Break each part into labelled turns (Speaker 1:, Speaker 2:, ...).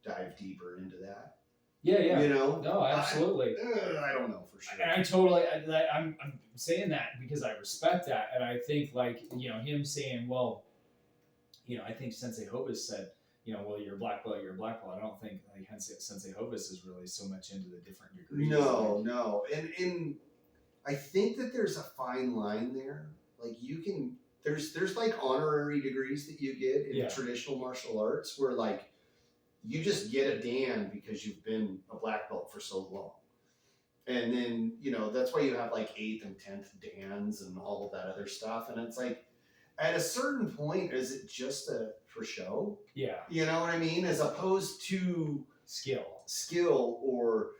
Speaker 1: dive deeper into that.
Speaker 2: Yeah.
Speaker 1: You know?
Speaker 2: No, absolutely.
Speaker 1: I don't know for sure.
Speaker 2: And I'm saying that because I respect that, and I think like him saying, well, I think Sensei Hovis said, well, you're a black belt, you're a black belt. I don't think like Sensei Hovis is really so much into the different degrees.
Speaker 1: No, and I think that there's a fine line there. Like you can, there's like honorary degrees that you get in traditional martial arts where like you just get a Dan because you've been a black belt for so long. And then, that's why you have like 8th and 10th Dans and all of that other stuff. And it's like, at a certain point, is it just for show? Yeah. You know what I mean? As opposed to skill or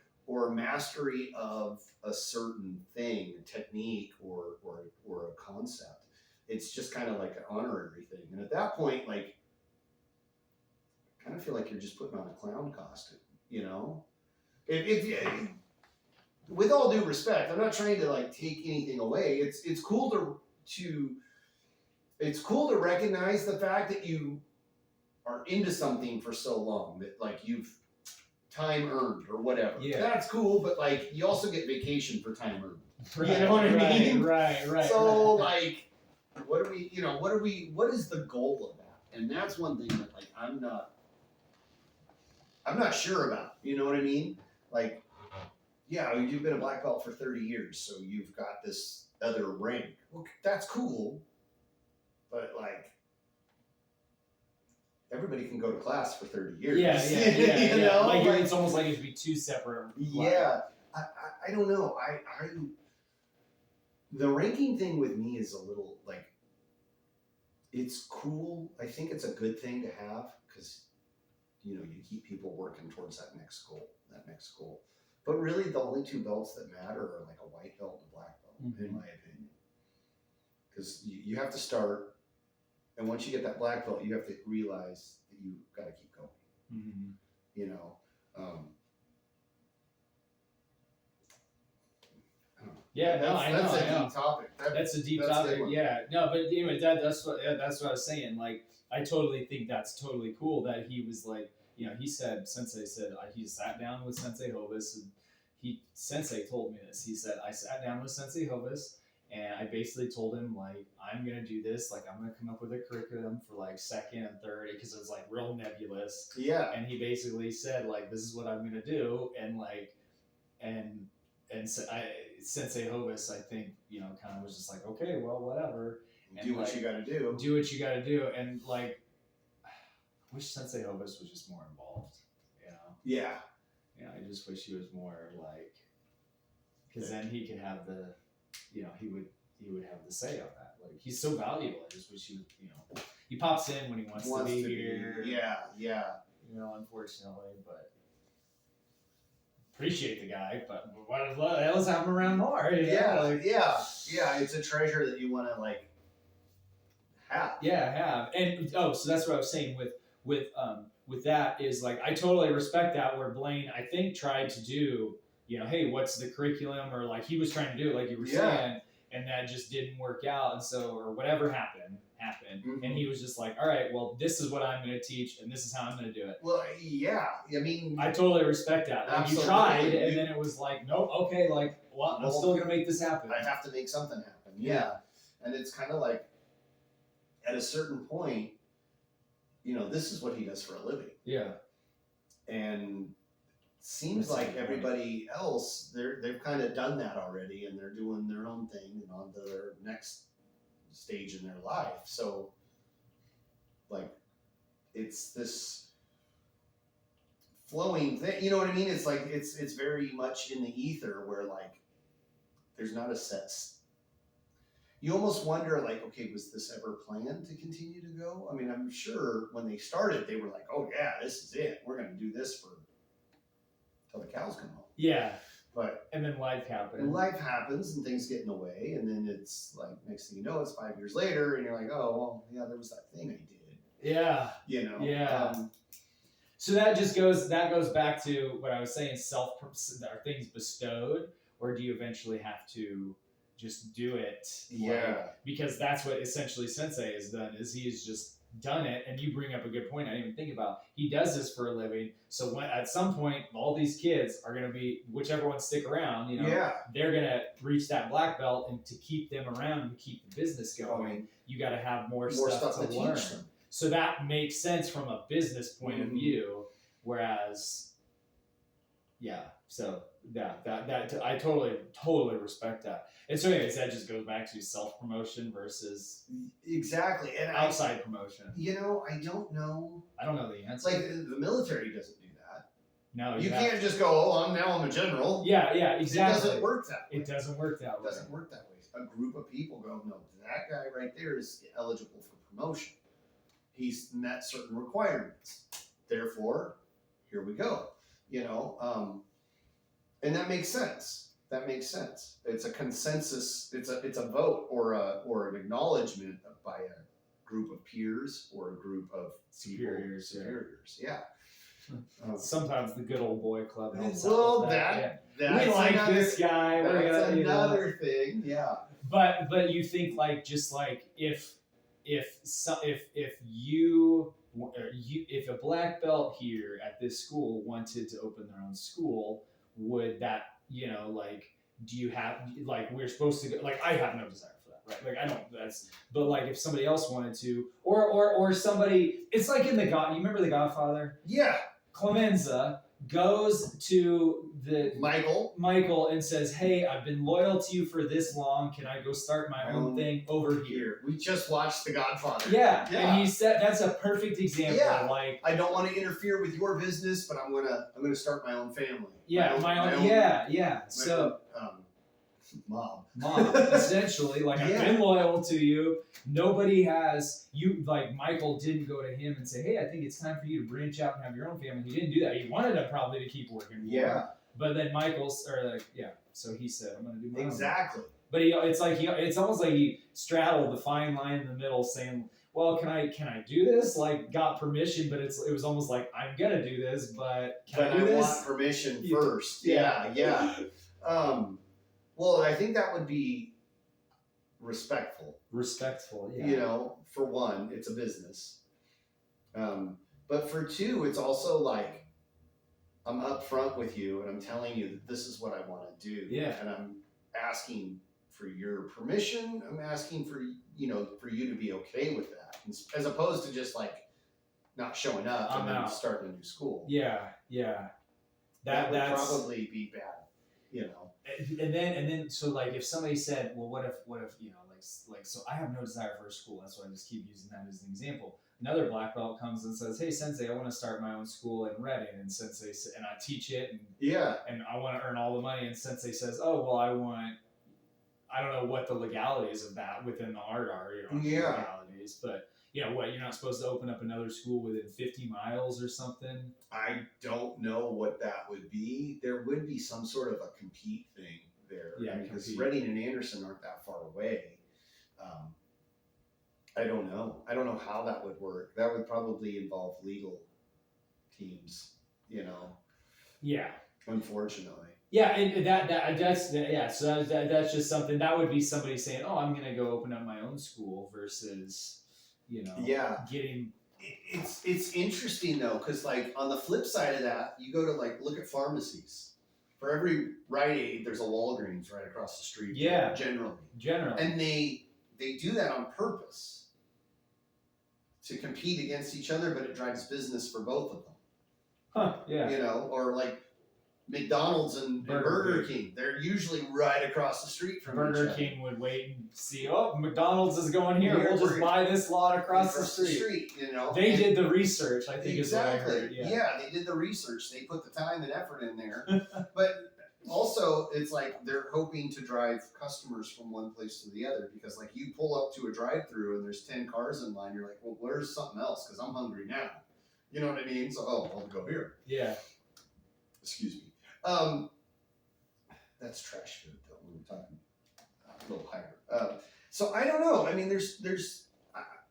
Speaker 1: mastery of a certain thing, a technique or a concept. It's just kind of like an honorary thing. And at that point, like, I kind of feel like you're just putting on a clown costume, If with all due respect, I'm not trying to like take anything away. It's cool to recognize the fact that you are into something for so long that like you've time earned or whatever. Yeah. That's cool, but like you also get vacation for time earned. Right, you know what I mean? Right. So like what is the goal of that? And that's one thing that like I'm not sure about. You know what I mean? Like, yeah, you've been a black belt for 30 years, so you've got this other rank. Well, that's cool. But like everybody can go to class for 30 years. Yeah.
Speaker 2: Like it's almost like it'd be two separate.
Speaker 1: Yeah. I don't know. The ranking thing with me is a little like, it's cool. I think it's a good thing to have because, you keep people working towards that next goal. But really the only two belts that matter are like a white belt and a black belt, in my opinion. Because you have to start. And once you get that black belt, you have to realize that you got to keep going. Mm-hmm. I know. That's a deep topic.
Speaker 2: That's a deep topic. Yeah. No, but anyway, that's what I was saying. Like, I totally think that's totally cool that he was like, Sensei said he sat down with Sensei Hovis, and Sensei told me this. He said, I sat down with Sensei Hovis. And I basically told him, like, I'm going to do this. Like, I'm going to come up with a curriculum for, like, 2nd and 3rd because it was, like, real nebulous. Yeah. And he basically said, like, this is what I'm going to do. And, like, Sensei Hovis, I think, kind of was just like, okay, well, whatever. And
Speaker 1: do what you got to do.
Speaker 2: Do what you got to do. And, like, I wish Sensei Hovis was just more involved,
Speaker 1: Yeah.
Speaker 2: I just wish he was more, like, because then he could have the... he would have the say on that. Like, he's so valuable. I just wish he would, he pops in when he wants to be here.
Speaker 1: Yeah.
Speaker 2: Unfortunately, but appreciate the guy, but let's have him around more.
Speaker 1: Yeah. It's a treasure that you want to like have.
Speaker 2: Yeah, have. And so that's what I was saying with that is like, I totally respect that where Blaine, I think, tried to do, hey, what's the curriculum? Or like he was trying to do it, like you were saying, and that just didn't work out. And so, or whatever happened. Mm-hmm. And he was just like, all right, well, this is what I'm going to teach, and this is how I'm going to do it.
Speaker 1: Well, yeah. I mean,
Speaker 2: I totally respect that. Like, you tried, and then it was like, nope, okay, like, well, I'm still going to make this happen.
Speaker 1: I have to make something happen. Yeah. And it's kind of like, at a certain point, this is what he does for a living.
Speaker 2: Yeah.
Speaker 1: And seems like everybody else, they've kind of done that already, and they're doing their own thing and on to their next stage in their life. So, like, it's this flowing thing. You know what I mean? It's like it's very much in the ether where like there's not a set. You almost wonder, like, okay, was this ever planned to continue to go? I mean, I'm sure when they started, they were like, oh yeah, this is it. We're going to do this till the cows come home.
Speaker 2: Yeah.
Speaker 1: But
Speaker 2: and then life happens.
Speaker 1: And life happens, and things get in the way, and then it's like next thing you know, it's 5 years later, and you're like, oh well, yeah, there was that thing I did.
Speaker 2: Yeah. Yeah. So that goes back to what I was saying. Are things bestowed, or do you eventually have to just do it?
Speaker 1: Yeah.
Speaker 2: Because that's what essentially Sensei has done. Is he has just done it, and you bring up a good point I didn't even think about. He does this for a living, so when at some point all these kids are going to be, whichever ones stick around, they're going to reach that black belt, and to keep them around and keep the business going, you got to have more stuff to learn. Teach them. So that makes sense from a business point of view, whereas that I totally respect that. And so anyways, that just goes back to self-promotion versus
Speaker 1: exactly and
Speaker 2: outside promotion.
Speaker 1: I don't know
Speaker 2: the answer.
Speaker 1: Like the military doesn't do that.
Speaker 2: No,
Speaker 1: you can't just go, I'm a general.
Speaker 2: Yeah, exactly.
Speaker 1: It doesn't work that way.
Speaker 2: It doesn't work that way.
Speaker 1: A group of people go, no, that guy right there is eligible for promotion. He's met certain requirements. Therefore, here we go. And that makes sense. It's a consensus. It's a vote or an acknowledgement by a group of peers or a group of
Speaker 2: superiors.
Speaker 1: Yeah.
Speaker 2: Sometimes the good old boy club helps
Speaker 1: out.
Speaker 2: That's we like this guy.
Speaker 1: That's another thing. Yeah.
Speaker 2: But you think just if a black belt here at this school wanted to open their own school, would that do you have we're supposed to go, I have no desire for that, right? I don't. But if somebody else wanted to, or somebody, it's like in you remember The Godfather?
Speaker 1: Yeah.
Speaker 2: Clemenza goes to Michael and says, "Hey, I've been loyal to you for this long. Can I go start my own thing over here?"
Speaker 1: We just watched The Godfather.
Speaker 2: Yeah. And he said that's a perfect example.
Speaker 1: Yeah. I don't want to interfere with your business, but I'm gonna start my own family.
Speaker 2: Yeah, my own. So,
Speaker 1: mom,
Speaker 2: essentially, I've been loyal to you. Nobody has Michael didn't go to him and say, "Hey, I think it's time for you to branch out and have your own family." He didn't do that. He wanted him probably to keep working. But then so he said, "I'm going to do my own."
Speaker 1: Exactly.
Speaker 2: But it's almost like he straddled the fine line in the middle, saying, "Well, can I do this?" Got permission, but it was almost like, I'm gonna do this, but I
Speaker 1: want permission first. Yeah. Well, I think that would be respectful. Yeah. For one, it's a business. But for two, it's also I'm upfront with you and I'm telling you that this is what I want to do.
Speaker 2: Yeah.
Speaker 1: And I'm asking for your permission. I'm asking for for you to be okay with that, as opposed to just not showing up and then starting a new school.
Speaker 2: Yeah.
Speaker 1: That would probably be bad.
Speaker 2: And then so if somebody said, well, what if so I have no desire for a school, that's why I just keep using that as an example. Another black belt comes and says, "Hey, Sensei, I want to start my own school in Reading," and Sensei and I teach it, and I want to earn all the money, and Sensei says, "Oh, well, I don't know what the legalities of that within the art are, legalities, but what, you're not supposed to open up another school within 50 miles or something?"
Speaker 1: I don't know what that would be. There would be some sort of a compete thing there.
Speaker 2: Yeah,
Speaker 1: because Reading and Anderson aren't that far away. I don't know. I don't know how that would work. That would probably involve legal teams,
Speaker 2: Yeah.
Speaker 1: Unfortunately.
Speaker 2: Yeah, and so that's just something that would be somebody saying, "Oh, I'm going to go open up my own school," versus getting.
Speaker 1: It's interesting though, because on the flip side of that, you go to look at pharmacies. For every Rite Aid, there's a Walgreens right across the street.
Speaker 2: Yeah,
Speaker 1: generally, and they do that on purpose to compete against each other, but it drives business for both of them.
Speaker 2: Huh? Yeah.
Speaker 1: Or McDonald's and Burger King. They're usually right across the street from
Speaker 2: Burger King would wait and see, oh, McDonald's is going here. We'll just buy this lot across the street. They did the research, I think.
Speaker 1: Exactly.
Speaker 2: Is what I heard.
Speaker 1: Yeah, they did the research. They put the time and effort in there. But also, it's they're hoping to drive customers from one place to the other, because you pull up to a drive-through and there's 10 cars in line. You're like, well, where's something else? Because I'm hungry now. You know what I mean? So, I'll go here.
Speaker 2: Yeah.
Speaker 1: Excuse me. That's trash food, though. We were talking a little higher. So I don't know. I mean, there's.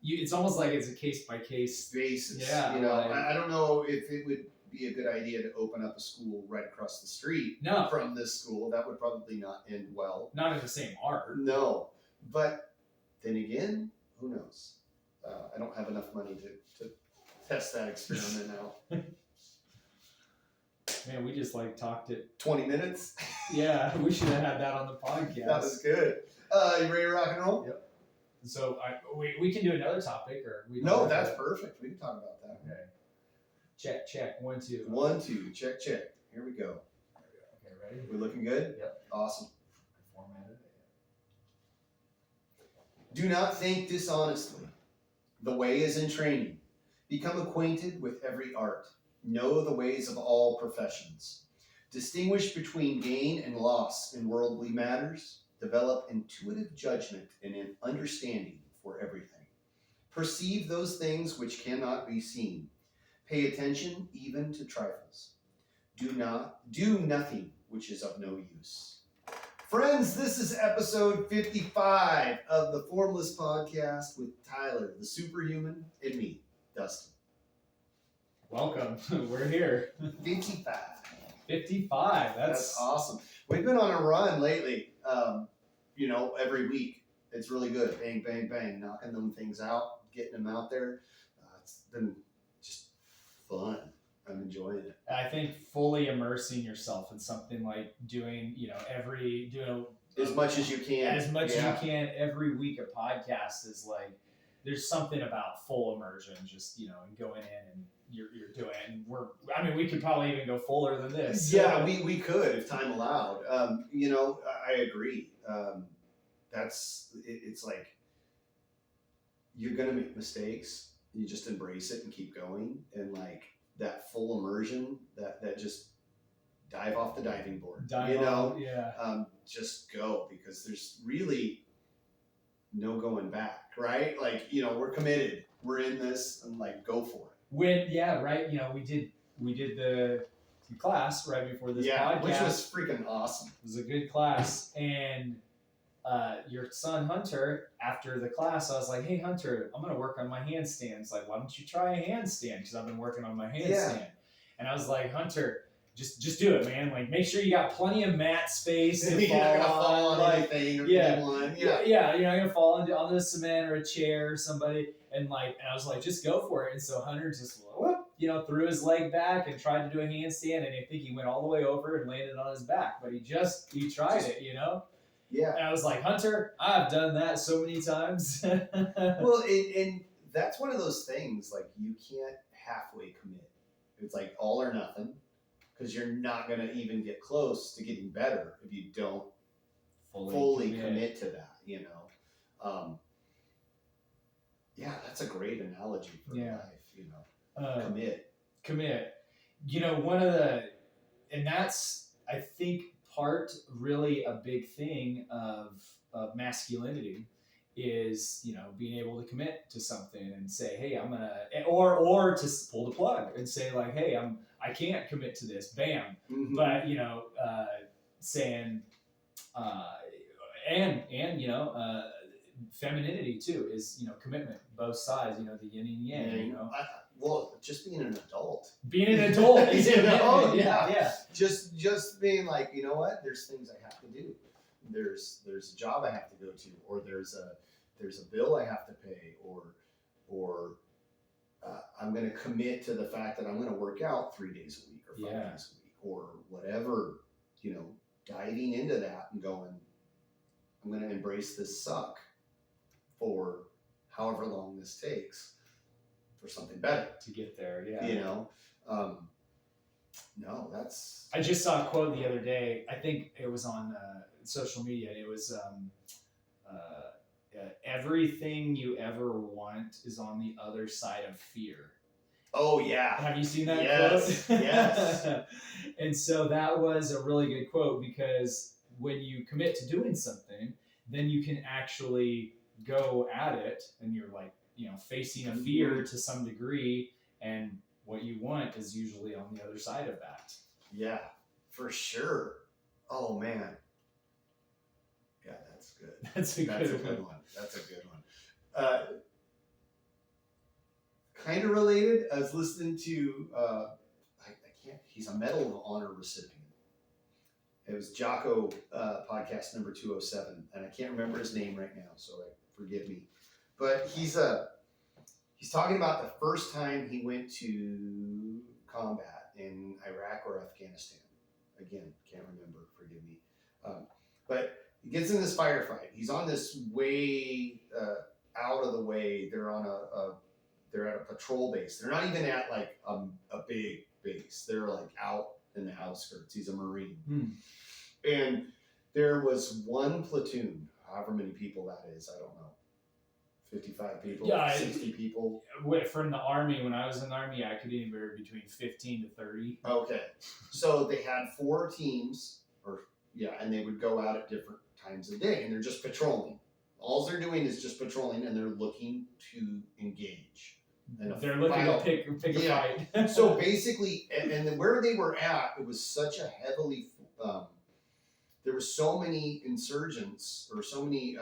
Speaker 2: It's almost like it's a case by case
Speaker 1: basis.
Speaker 2: Yeah.
Speaker 1: I don't know if it would be a good idea to open up a school right across the street from this school. That would probably not end well.
Speaker 2: Not in the same art.
Speaker 1: No, but then again, who knows? I don't have enough money to test that experiment now.
Speaker 2: Man, we just like talked it
Speaker 1: 20 minutes.
Speaker 2: Yeah, we should have had that on the podcast.
Speaker 1: That was good. You ready to rock and roll?
Speaker 2: Yep. So we can do another topic, or
Speaker 1: no, that's perfect. We can talk about that.
Speaker 2: Okay. Check. 1, 2.
Speaker 1: 1, 2. Check. Here we go.
Speaker 2: Okay, ready?
Speaker 1: We're looking good?
Speaker 2: Yep.
Speaker 1: Awesome.
Speaker 2: Formatted it.
Speaker 1: Do not think dishonestly. The way is in training. Become acquainted with every art. Know the ways of all professions. Distinguish between gain and loss in worldly matters. Develop intuitive judgment and an understanding for everything. Perceive those things which cannot be seen. Pay attention even to trifles. Do nothing which is of no use. Friends, this is episode 55 of the Formless Podcast with Tyler, the superhuman, and me, Dustin.
Speaker 2: Welcome. We're here.
Speaker 1: 55.
Speaker 2: 55. That's
Speaker 1: awesome. We've been on a run lately, every week. It's really good. Bang, bang, bang. Knocking them things out, getting them out there. It's been just fun. I'm enjoying it.
Speaker 2: I think fully immersing yourself in something like doing
Speaker 1: as much as you can.
Speaker 2: As much as you can every week. A podcast is like, there's something about full immersion, just, going in and you're doing it. We could probably even go fuller than this.
Speaker 1: Yeah, we could if time allowed. I agree. It's like, you're going to make mistakes. You just embrace it and keep going. And like that full immersion, that just dive off the diving board, just go, because there's really no going back, right? Like, we're committed, we're in this, and like, go for it.
Speaker 2: We did the class right before this podcast,
Speaker 1: which was freaking awesome.
Speaker 2: It was a good class. And your son Hunter, after the class, I was like, hey Hunter, I'm gonna work on my handstands. Like, why don't you try a handstand? Because I've been working on my handstand. And I was like, Hunter, just do it, man. Like, make sure you got plenty of mat space.
Speaker 1: You're not gonna fall on anything or anyone.
Speaker 2: You're not gonna fall onto the cement or a chair or somebody. And I was like, just go for it. And so Hunter just threw his leg back and tried to do a handstand, and I think he went all the way over and landed on his back. But he tried it,
Speaker 1: Yeah.
Speaker 2: And I was like, Hunter, I've done that so many times.
Speaker 1: Well, and that's one of those things, like, you can't halfway commit. It's like all or nothing, because you're not going to even get close to getting better if you don't fully commit to that, that's a great analogy for life,
Speaker 2: Commit. And that's, I think, part, really a big thing of masculinity is, being able to commit to something and say, hey, I'm gonna, or to pull the plug and say like, hey, I can't commit to this, bam.
Speaker 1: Mm-hmm.
Speaker 2: But saying, femininity too is, commitment, both sides, the yin and yang,
Speaker 1: just being an adult.
Speaker 2: Being an adult is
Speaker 1: commitment.
Speaker 2: Yeah.
Speaker 1: Just being like, you know what? There's things I have to do. There's a job I have to go to, or there's a bill I have to pay, or I'm going to commit to the fact that I'm going to work out 3 days a week or 5 days a week or whatever. Diving into that and going, I'm going to embrace this suck for however long this takes for something better
Speaker 2: to get there.
Speaker 1: No, that's.
Speaker 2: I just saw a quote the other day. I think it was on social media. And it was everything you ever want is on the other side of fear.
Speaker 1: Oh yeah.
Speaker 2: Have you seen that
Speaker 1: quote? Yes.
Speaker 2: And so that was a really good quote, because when you commit to doing something, then you can actually go at it, and you're like, facing a fear to some degree, and what you want is usually on the other side of that. Yeah,
Speaker 1: for sure. Oh man. Yeah, that's good.
Speaker 2: That's a good
Speaker 1: one. That's a good one. Kind of related, I was listening to, he's a Medal of Honor recipient. It was Jocko podcast number 207, and I can't remember his name right now, so forgive me. But he's a He's talking about the first time he went to combat in Iraq or Afghanistan. Again, can't remember. Forgive me. But he gets in this firefight. He's on this way out of the way. They're on they're at a patrol base. They're not even at like a big base. They're like out in the outskirts. He's a Marine. And there was one platoon, however many people that is, I don't know. 55 people, 60 people.
Speaker 2: From the Army, when I was in the Army, I could anywhere between 15 to 30.
Speaker 1: Okay. So they had 4 teams, and they would go out at different times of day, and they're just patrolling. All they're doing is just patrolling, and they're looking to engage.
Speaker 2: They're looking to pick a fight.
Speaker 1: So basically, and where they were at, it was such a heavily, there were so many insurgents, or so many...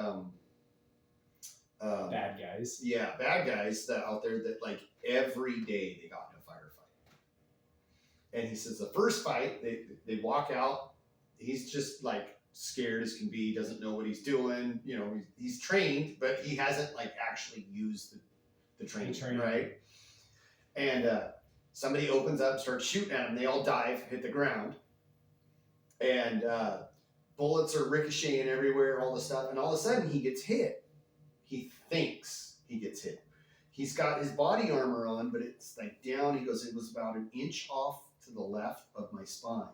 Speaker 2: bad guys.
Speaker 1: Yeah, bad guys that out there that like every day they got in a firefight. And he says the first fight, they walk out, he's just like scared as can be, doesn't know what he's doing. You know, he's trained, but he hasn't like actually used the training, right? And somebody opens up, starts shooting at him. They all dive, hit the ground, and bullets are ricocheting everywhere, all this stuff. And all of a sudden, he gets hit. He thinks he gets hit. He's got his body armor on, but it's like down. He goes, it was about an inch off to the left of my spine,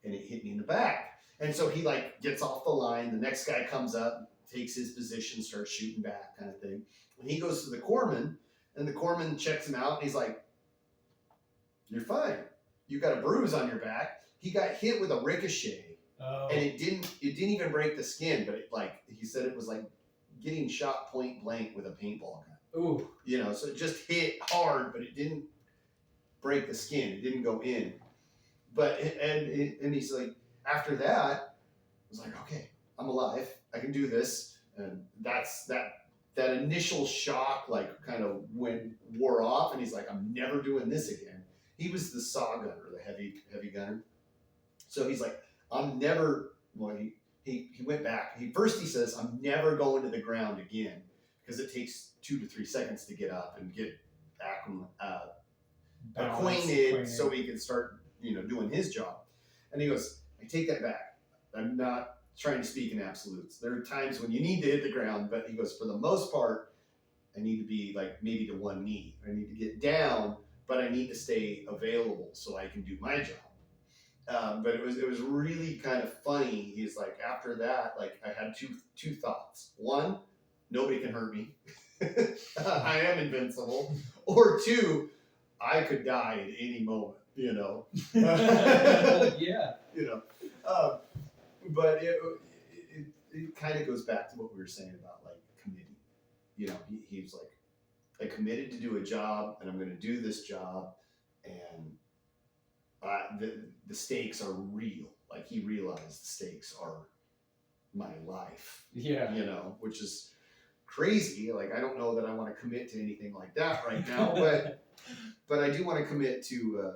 Speaker 1: and it hit me in the back. And so he like gets off the line. The next guy comes up, takes his position, starts shooting back, kind of thing. And he goes to the corpsman, and the corpsman checks him out, and he's like, "You're fine. You got a bruise on your back." He got hit with a ricochet, and it didn't even break the skin, but it like he said it was like getting shot point blank with a paintball gun.
Speaker 2: Ooh.
Speaker 1: You know, so it just hit hard, but it didn't break the skin. It didn't go in. But and he's like, after that, I was like, okay, I'm alive. I can do this. And that's that initial shock, like kind of wore off, and he's like, I'm never doing this again. He was the saw gunner, the heavy gunner. So he's like, I'm never. Well, he went back. He says, I'm never going to the ground again, because it takes 2 to 3 seconds to get up and get acquainted so he can start, doing his job. And he goes, I take that back. I'm not trying to speak in absolutes. There are times when you need to hit the ground, but he goes, for the most part, I need to be like maybe to one knee. I need to get down, but I need to stay available so I can do my job. But it was really kind of funny. He's like, after that, like I had two thoughts. One, nobody can hurt me. I am invincible. Or 2, I could die at any moment,
Speaker 2: Yeah.
Speaker 1: But it kind of goes back to what we were saying about like committing. He's like, I committed to do a job, and I'm going to do this job, and the stakes are real. Like he realized the stakes are my life.
Speaker 2: Yeah.
Speaker 1: Which is crazy. Like I don't know that I want to commit to anything like that right now, but I do want to commit to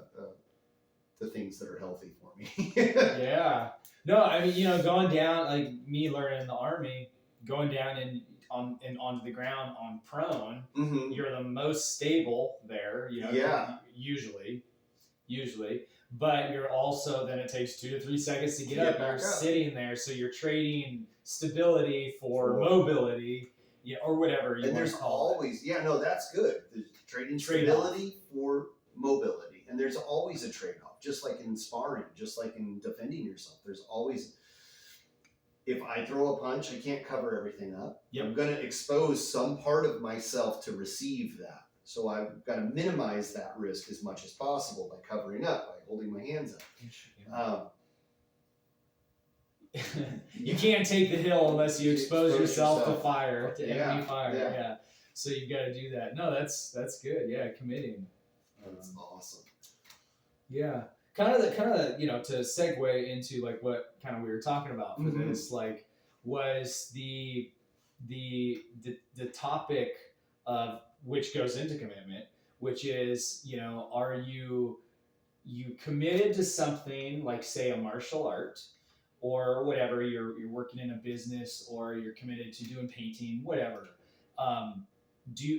Speaker 1: the things that are healthy for me.
Speaker 2: Yeah. No, I mean, going down, like me learning in the Army, going down onto the ground on prone,
Speaker 1: mm-hmm.
Speaker 2: You're the most stable there,
Speaker 1: Yeah.
Speaker 2: Usually. But you're also, then it takes 2 to 3 seconds to get up. You're sitting there, so you're trading stability for mobility, or whatever you want to call it.
Speaker 1: That's good. There's trading stability for mobility, and there's always a trade-off, just like in sparring, just like in defending yourself. There's always, if I throw a punch, I can't cover everything up.
Speaker 2: Yep. I'm
Speaker 1: going to expose some part of myself to receive that. So I've got to minimize that risk as much as possible by covering up, by holding my hands up.
Speaker 2: You can't take the hill unless you expose yourself to fire, to enemy fire. Yeah. So you've got to do that. No, that's good. Yeah, committing.
Speaker 1: That's awesome.
Speaker 2: Yeah. Kind of to segue into like what kind of we were talking about for
Speaker 1: mm-hmm.
Speaker 2: this, like was the topic of which goes into commitment, which is, are you committed to something like, say, a martial art or whatever, you're working in a business, or you're committed to doing painting, whatever.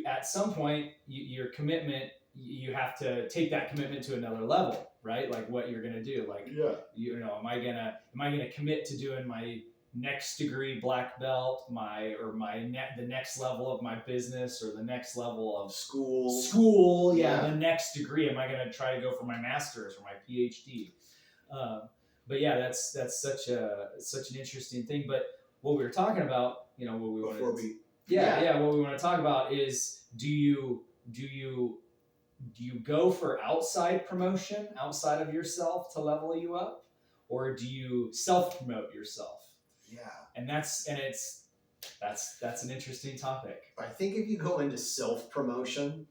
Speaker 2: at some point your commitment, you have to take that commitment to another level, right? Like what you're gonna do, like am I gonna commit to doing my next degree black belt, the next level of my business, or the next level of school, the next degree? Am I gonna try to go for my master's or my PhD? But yeah, that's such an interesting thing. But what we were talking about, what we want to talk about is, do you go for outside promotion outside of yourself to level you up, or do you self promote yourself?
Speaker 1: Yeah.
Speaker 2: And that's an interesting topic.
Speaker 1: I think if you go into self promotion,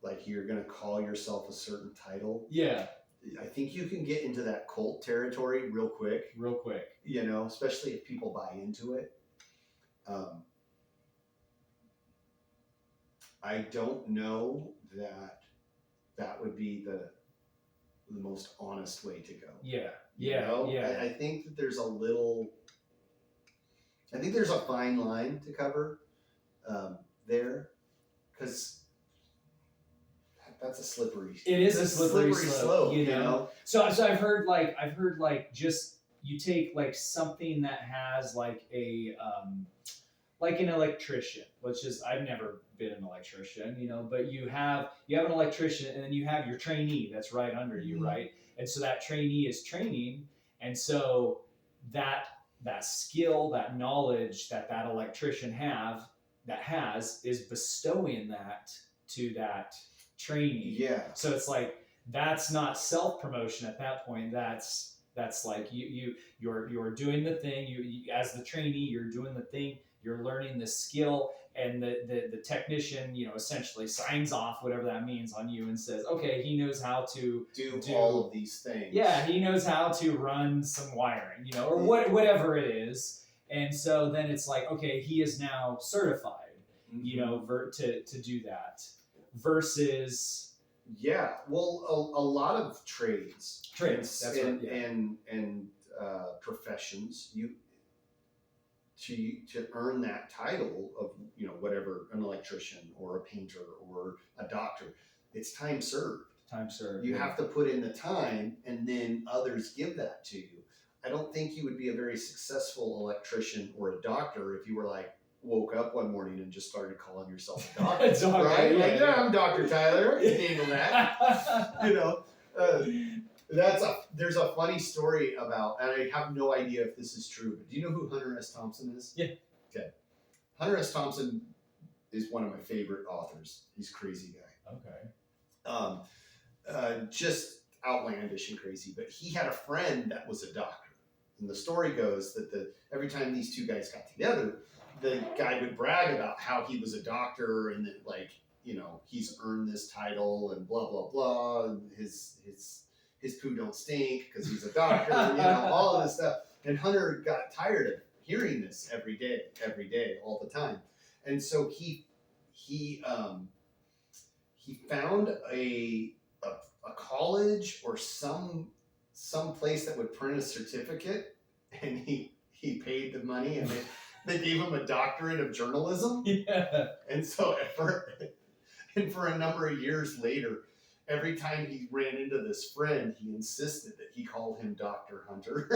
Speaker 1: like you're gonna call yourself a certain title.
Speaker 2: Yeah.
Speaker 1: I think you can get into that cult territory real quick. Especially if people buy into it. I don't know that would be the most honest way to go. I think that there's a fine line to cover there, because that's a slippery.
Speaker 2: It is a slippery slope. So I've heard just you take like something that has like a like an electrician. I've never been an electrician, but you have an electrician, and then you have your trainee that's right under you, right? And so that trainee is training, and so that skill, that knowledge that electrician has is bestowing that to that trainee.
Speaker 1: Yeah.
Speaker 2: So it's like, that's not self-promotion at that point. That's like you're doing the thing. You as the trainee, you're doing the thing. You're learning the skill, and the technician, essentially signs off, whatever that means, on you, and says, okay, he knows how to
Speaker 1: do all of these things.
Speaker 2: Yeah, he knows how to run some wiring, or whatever it is. And so then it's like, okay, he is now certified, to do that. Versus,
Speaker 1: a lot of trades,
Speaker 2: that's
Speaker 1: and professions, to earn that title of whatever, an electrician or a painter or a doctor, it's time served. You have to put in the time, and then others give that to you. I don't think you would be a very successful electrician or a doctor if you were like, woke up one morning and just started calling yourself a doctor. Right? I'm Dr. Tyler. I can handle that. There's a funny story about, and I have no idea if this is true, but do you know who Hunter S. Thompson is?
Speaker 2: Yeah.
Speaker 1: Okay. Hunter S. Thompson is one of my favorite authors. He's a crazy guy.
Speaker 2: Okay.
Speaker 1: Just outlandish and crazy, but he had a friend that was a doctor. And the story goes that every time these two guys got together, the guy would brag about how he was a doctor, and that, like, he's earned this title and blah, blah, blah. And his poo don't stink because he's a doctor, all of this stuff. And Hunter got tired of hearing this every day, all the time. And so he found a college or some place that would print a certificate, and he paid the money, and they gave him a doctorate of journalism.
Speaker 2: Yeah.
Speaker 1: And so for a number of years later, every time he ran into this friend, he insisted that he called him Dr. Hunter.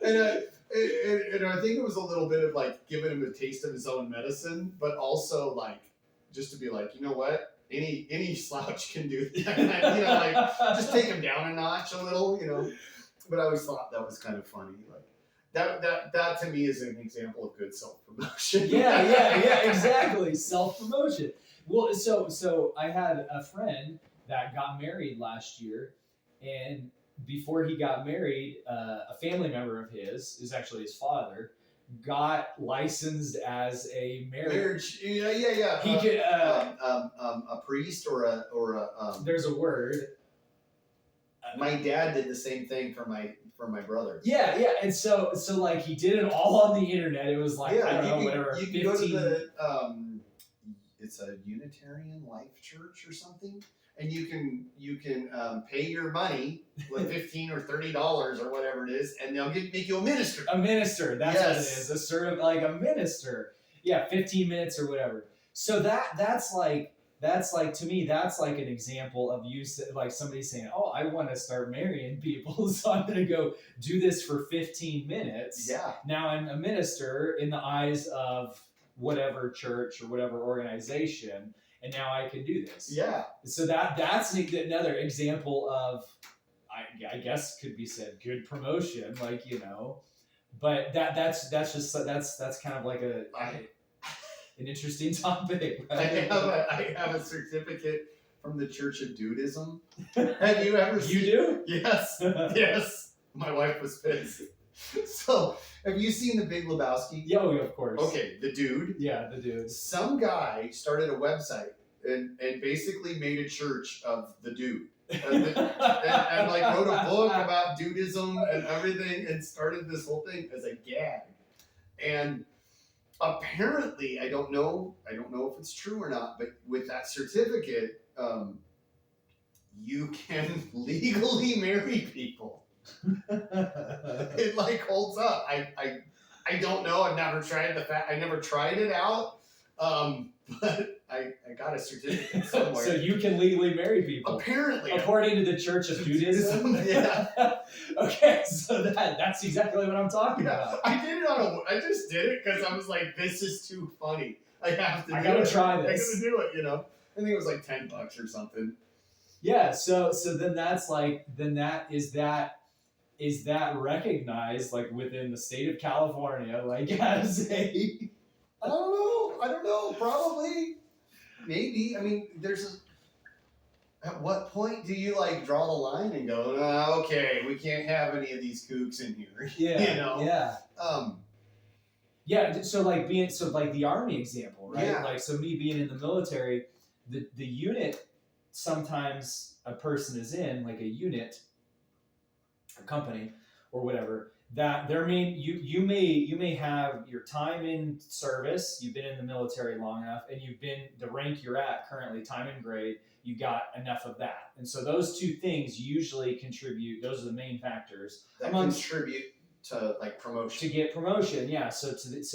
Speaker 1: And I think it was a little bit of like giving him a taste of his own medicine, but also like just to be like, you know what? Any slouch can do that. Just take him down a notch a little, But I always thought that was kind of funny. Like that to me is an example of good self-promotion.
Speaker 2: Yeah, exactly. Self-promotion. Well, so I had a friend that got married last year, and before he got married, a family member of his, is actually his father, got licensed as a marriage.
Speaker 1: Yeah.
Speaker 2: He could
Speaker 1: a priest or a.
Speaker 2: There's a word.
Speaker 1: My dad did the same thing for my brother.
Speaker 2: Yeah, and so like he did it all on the internet. It was like, I don't know, whatever.
Speaker 1: You can go to it's a Unitarian Life Church or something, and you can pay your money with $15 or $30 or whatever it is, and they'll make you a minister.
Speaker 2: A minister, that's what it is. A sort of like a minister. Yeah, 15 minutes or whatever. So that's like to me, that's like an example of like somebody saying, oh, I want to start marrying people, so I'm going to go do this for 15 minutes.
Speaker 1: Yeah.
Speaker 2: Now I'm a minister in the eyes of whatever church or whatever organization, and now I can do this.
Speaker 1: Yeah.
Speaker 2: So that's another example of, I guess could be said, good promotion, like, you know, but that's kind of like an interesting topic. Right?
Speaker 1: I have a certificate from the Church of Dudism. Have you ever seen?
Speaker 2: You do?
Speaker 1: Yes. Yes. My wife was pissed. So, have you seen The Big Lebowski?
Speaker 2: Yeah, of course.
Speaker 1: Okay, the dude.
Speaker 2: Yeah, the dude.
Speaker 1: Some guy started a website and basically made a church of the dude. And like wrote a book about dudism and everything and started this whole thing as a gag. And apparently, I don't know if it's true or not, but with that certificate, you can legally marry people. It like holds up. I don't know. I've never tried I never tried it out. But I got a certificate somewhere.
Speaker 2: So you can legally marry people.
Speaker 1: Apparently.
Speaker 2: According to the Church of Judaism?
Speaker 1: Yeah.
Speaker 2: Okay, so that's exactly what I'm talking about.
Speaker 1: I did it I just did it because I was like, this is too funny. I have to
Speaker 2: I gotta try this.
Speaker 1: I gotta do it, you know. I think it was like $10 or something.
Speaker 2: Yeah, so then that's like, is that recognized like within the state of California, like as a
Speaker 1: I don't know. Probably. Maybe. I mean, at what point do you like draw the line and go, okay, we can't have any of these kooks in here.
Speaker 2: Yeah.
Speaker 1: You know?
Speaker 2: Yeah. Yeah. So like the Army example, right?
Speaker 1: Yeah.
Speaker 2: Like, so me being in the military, the unit, sometimes a person is in like a unit, a company or whatever, that you may have your time in service, you've been in the military long enough, and you've been the rank you're at currently, time and grade, you got enough of that. And so those two things usually contribute, those are the main factors
Speaker 1: that contribute to like promotion.
Speaker 2: To get promotion, yeah. So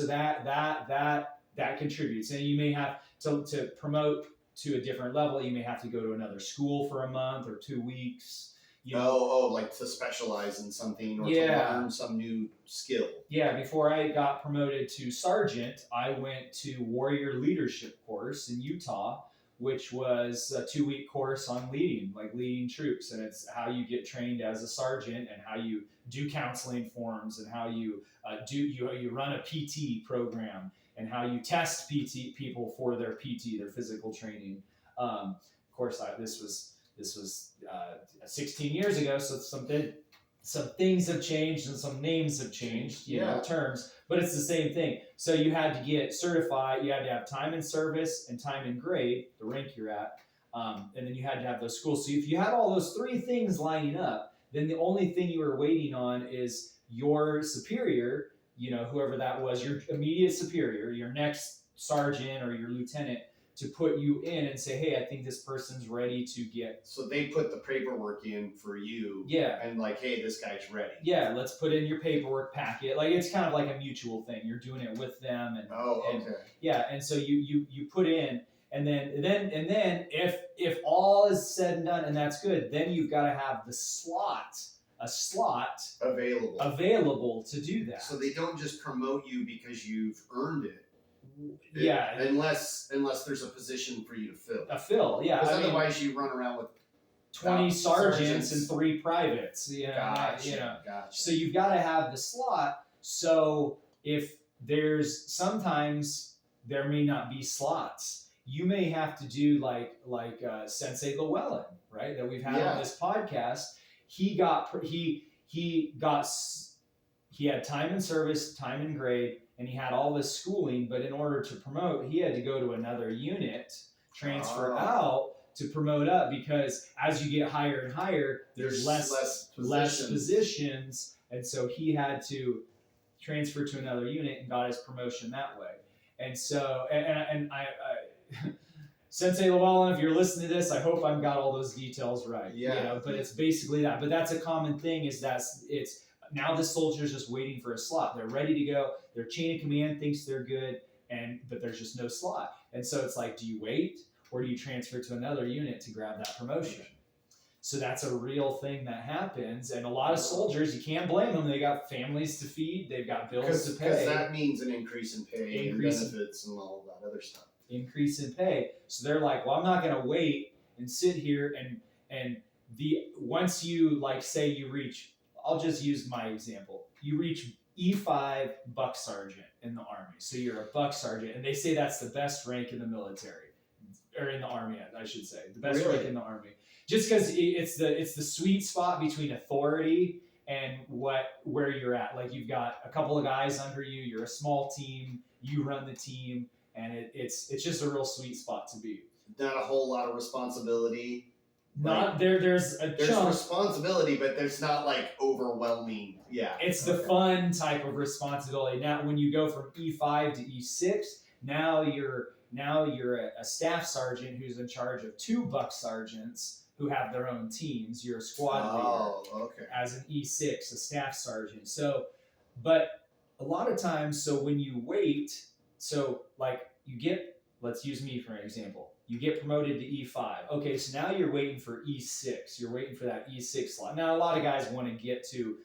Speaker 2: that contributes. And you may have to promote to a different level, you may have to go to another school for a month or 2 weeks.
Speaker 1: Like to specialize in something or to learn some new skill. Yeah,
Speaker 2: before I got promoted to sergeant, I went to warrior leadership course in Utah, which was a 2-week course on leading troops. And it's how you get trained as a sergeant and how you do counseling forms and how you you run a PT program and how you test people for their PT, their physical training. Of course, this was 16 years ago, so some things have changed and some names have changed, terms, but it's the same thing. So you had to get certified, you had to have time in service and time in grade, the rank you're at, and then you had to have those schools. So if you had all those 3 things lining up, then the only thing you were waiting on is your superior, whoever that was, your immediate superior, your next sergeant or your lieutenant, to put you in and say, hey, I think this person's ready to get.
Speaker 1: So they put the paperwork in for you.
Speaker 2: Yeah.
Speaker 1: And like, hey, this guy's ready.
Speaker 2: Yeah, let's put in your paperwork packet. Like, it's kind of like a mutual thing. You're doing it with them. And so you put in, and then if all is said and done and that's good, then you've got to have a slot available to do that.
Speaker 1: So they don't just promote you because you've earned it.
Speaker 2: Yeah.
Speaker 1: Unless there's a position for you to fill.
Speaker 2: Yeah.
Speaker 1: Because otherwise you run around with
Speaker 2: 20 sergeants and 3 privates.
Speaker 1: Gotcha.
Speaker 2: So you've got to have the slot. So if sometimes there may not be slots. You may have to do like Sensei Llewellyn, right? That we've had on this podcast. He had time in service, time in grade, and he had all this schooling, but in order to promote, he had to go to another unit, transfer out to promote up, because as you get higher and higher, there's less positions, and so he had to transfer to another unit and got his promotion that way. And so, and I Sensei Llewellyn, if you're listening to this, I hope I've got all those details right.
Speaker 1: Yeah.
Speaker 2: But it's basically that. But that's a common thing is that it's now the soldier's just waiting for a slot. They're ready to go. Their chain of command thinks they're good, but there's just no slot. And so it's like, do you wait or do you transfer to another unit to grab that promotion? So that's a real thing that happens. And a lot of soldiers, you can't blame them. They got families to feed. They've got bills to pay.
Speaker 1: Because that means an increase in pay and benefits and all that other stuff.
Speaker 2: Increase in pay. So they're like, well, I'm not going to wait and sit here and once you like say you reach, I'll just use my example. You reach E5 buck sergeant in the Army. So you're a buck sergeant, and they say that's the best rank in the military, or in the Army, I should say, the best rank in the Army. Just because it's the sweet spot between authority and where you're at. Like you've got a couple of guys under you, you're a small team, you run the team, and it's just a real sweet spot to be.
Speaker 1: Not a whole lot of responsibility.
Speaker 2: Not there. There's
Speaker 1: responsibility, but there's not like overwhelming. Yeah,
Speaker 2: it's the fun type of responsibility. Now, when you go from E5 to E6, now you're a staff sergeant who's in charge of 2 buck sergeants who have their own teams. You're a squad leader as an E6, a staff sergeant. So, but a lot of times, so when you wait, so like you get, let's use me for an example. You get promoted to E5. Okay, so now you're waiting for E6. You're waiting for that E6 slot. Now, a lot of guys want to get to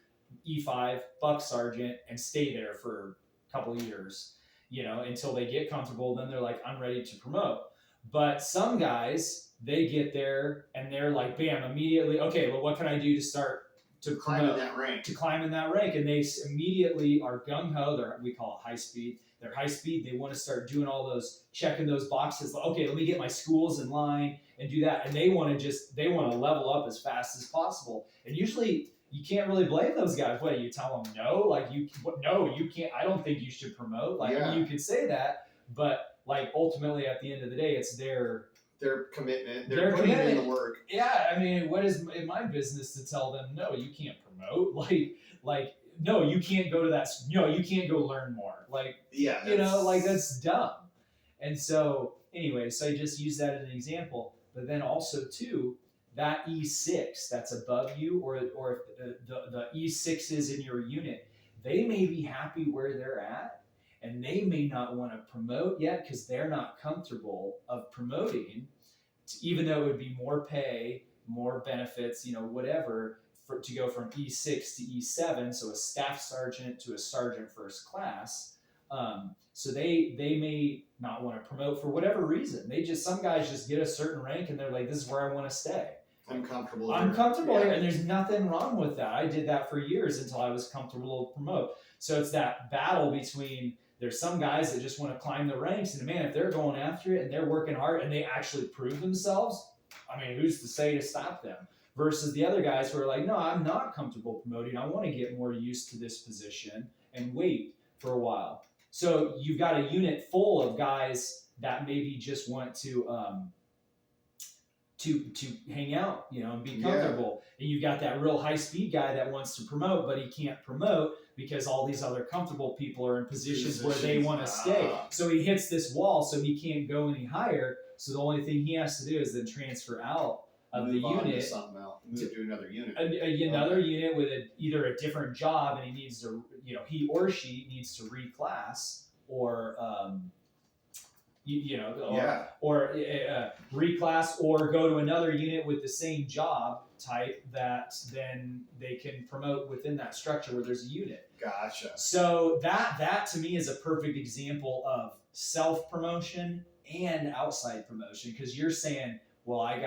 Speaker 2: E5, buck sergeant, and stay there for a couple of years, until they get comfortable. Then they're like, I'm ready to promote. But some guys, they get there and they're like, bam, immediately, okay, well, what can I do to start to
Speaker 1: climb in that rank?
Speaker 2: To climb in that rank. And they immediately are gung-ho. We call it high speed. They're high speed. They want to start doing all those, checking those boxes. Like, okay, let me get my schools in line and do that. And they want to level up as fast as possible. And usually you can't really blame those guys. What, you tell them no? Like, no, you can't. I don't think you should promote. Like, I mean, you could say that, but like ultimately at the end of the day, it's their
Speaker 1: commitment. They're putting in the work.
Speaker 2: Yeah, I mean, what is in my business to tell them, no, you can't promote? Like, no, you can't go to that. No, you can't go learn more. Like, that's dumb. And so, anyway, so I just use that as an example. But then also too, that E6 that's above you, or the E6s in your unit, they may be happy where they're at, and they may not want to promote yet because they're not comfortable of promoting, even though it would be more pay, more benefits, whatever, to go from E6 to E7, so a staff sergeant to a sergeant first class. So they may not want to promote for whatever reason. Some guys just get a certain rank and they're like, this is where I want to stay.
Speaker 1: I'm comfortable
Speaker 2: here, and there's nothing wrong with that. I did that for years until I was comfortable to promote. So it's that battle between, there's some guys that just want to climb the ranks, and man, if they're going after it and they're working hard and they actually prove themselves, I mean, who's to say to stop them? Versus the other guys who are like, no, I'm not comfortable promoting. I want to get more used to this position and wait for a while. So you've got a unit full of guys that maybe just want to hang out, and be comfortable. Yeah. And you've got that real high speed guy that wants to promote, but he can't promote because all these other comfortable people are in positions where they want to stay. So he hits this wall, so he can't go any higher. So the only thing he has to do is then transfer out of the unit
Speaker 1: to another unit.
Speaker 2: Another unit with either a different job, and he needs to, he or she needs to reclass or reclass or go to another unit with the same job type that then they can promote within that structure where there's a unit.
Speaker 1: Gotcha.
Speaker 2: So that to me is a perfect example of self-promotion and outside promotion, because you're saying, well, I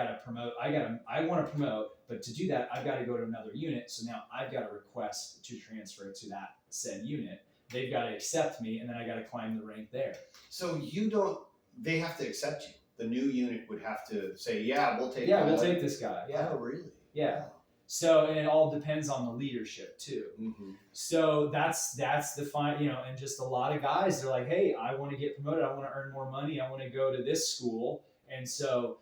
Speaker 2: want to promote, but to do that, I've got to go to another unit. So now I've got to request to transfer to that said unit. They've got to accept me, and then I got to climb the rank there.
Speaker 1: So they have to accept you. The new unit would have to say, yeah, we'll take
Speaker 2: this guy. Yeah.
Speaker 1: Oh, really?
Speaker 2: Yeah. Wow. So, and it all depends on the leadership too.
Speaker 1: Mm-hmm.
Speaker 2: So that's the fine, and just a lot of guys, they're like, hey, I want to get promoted. I want to earn more money. I want to go to this school. And so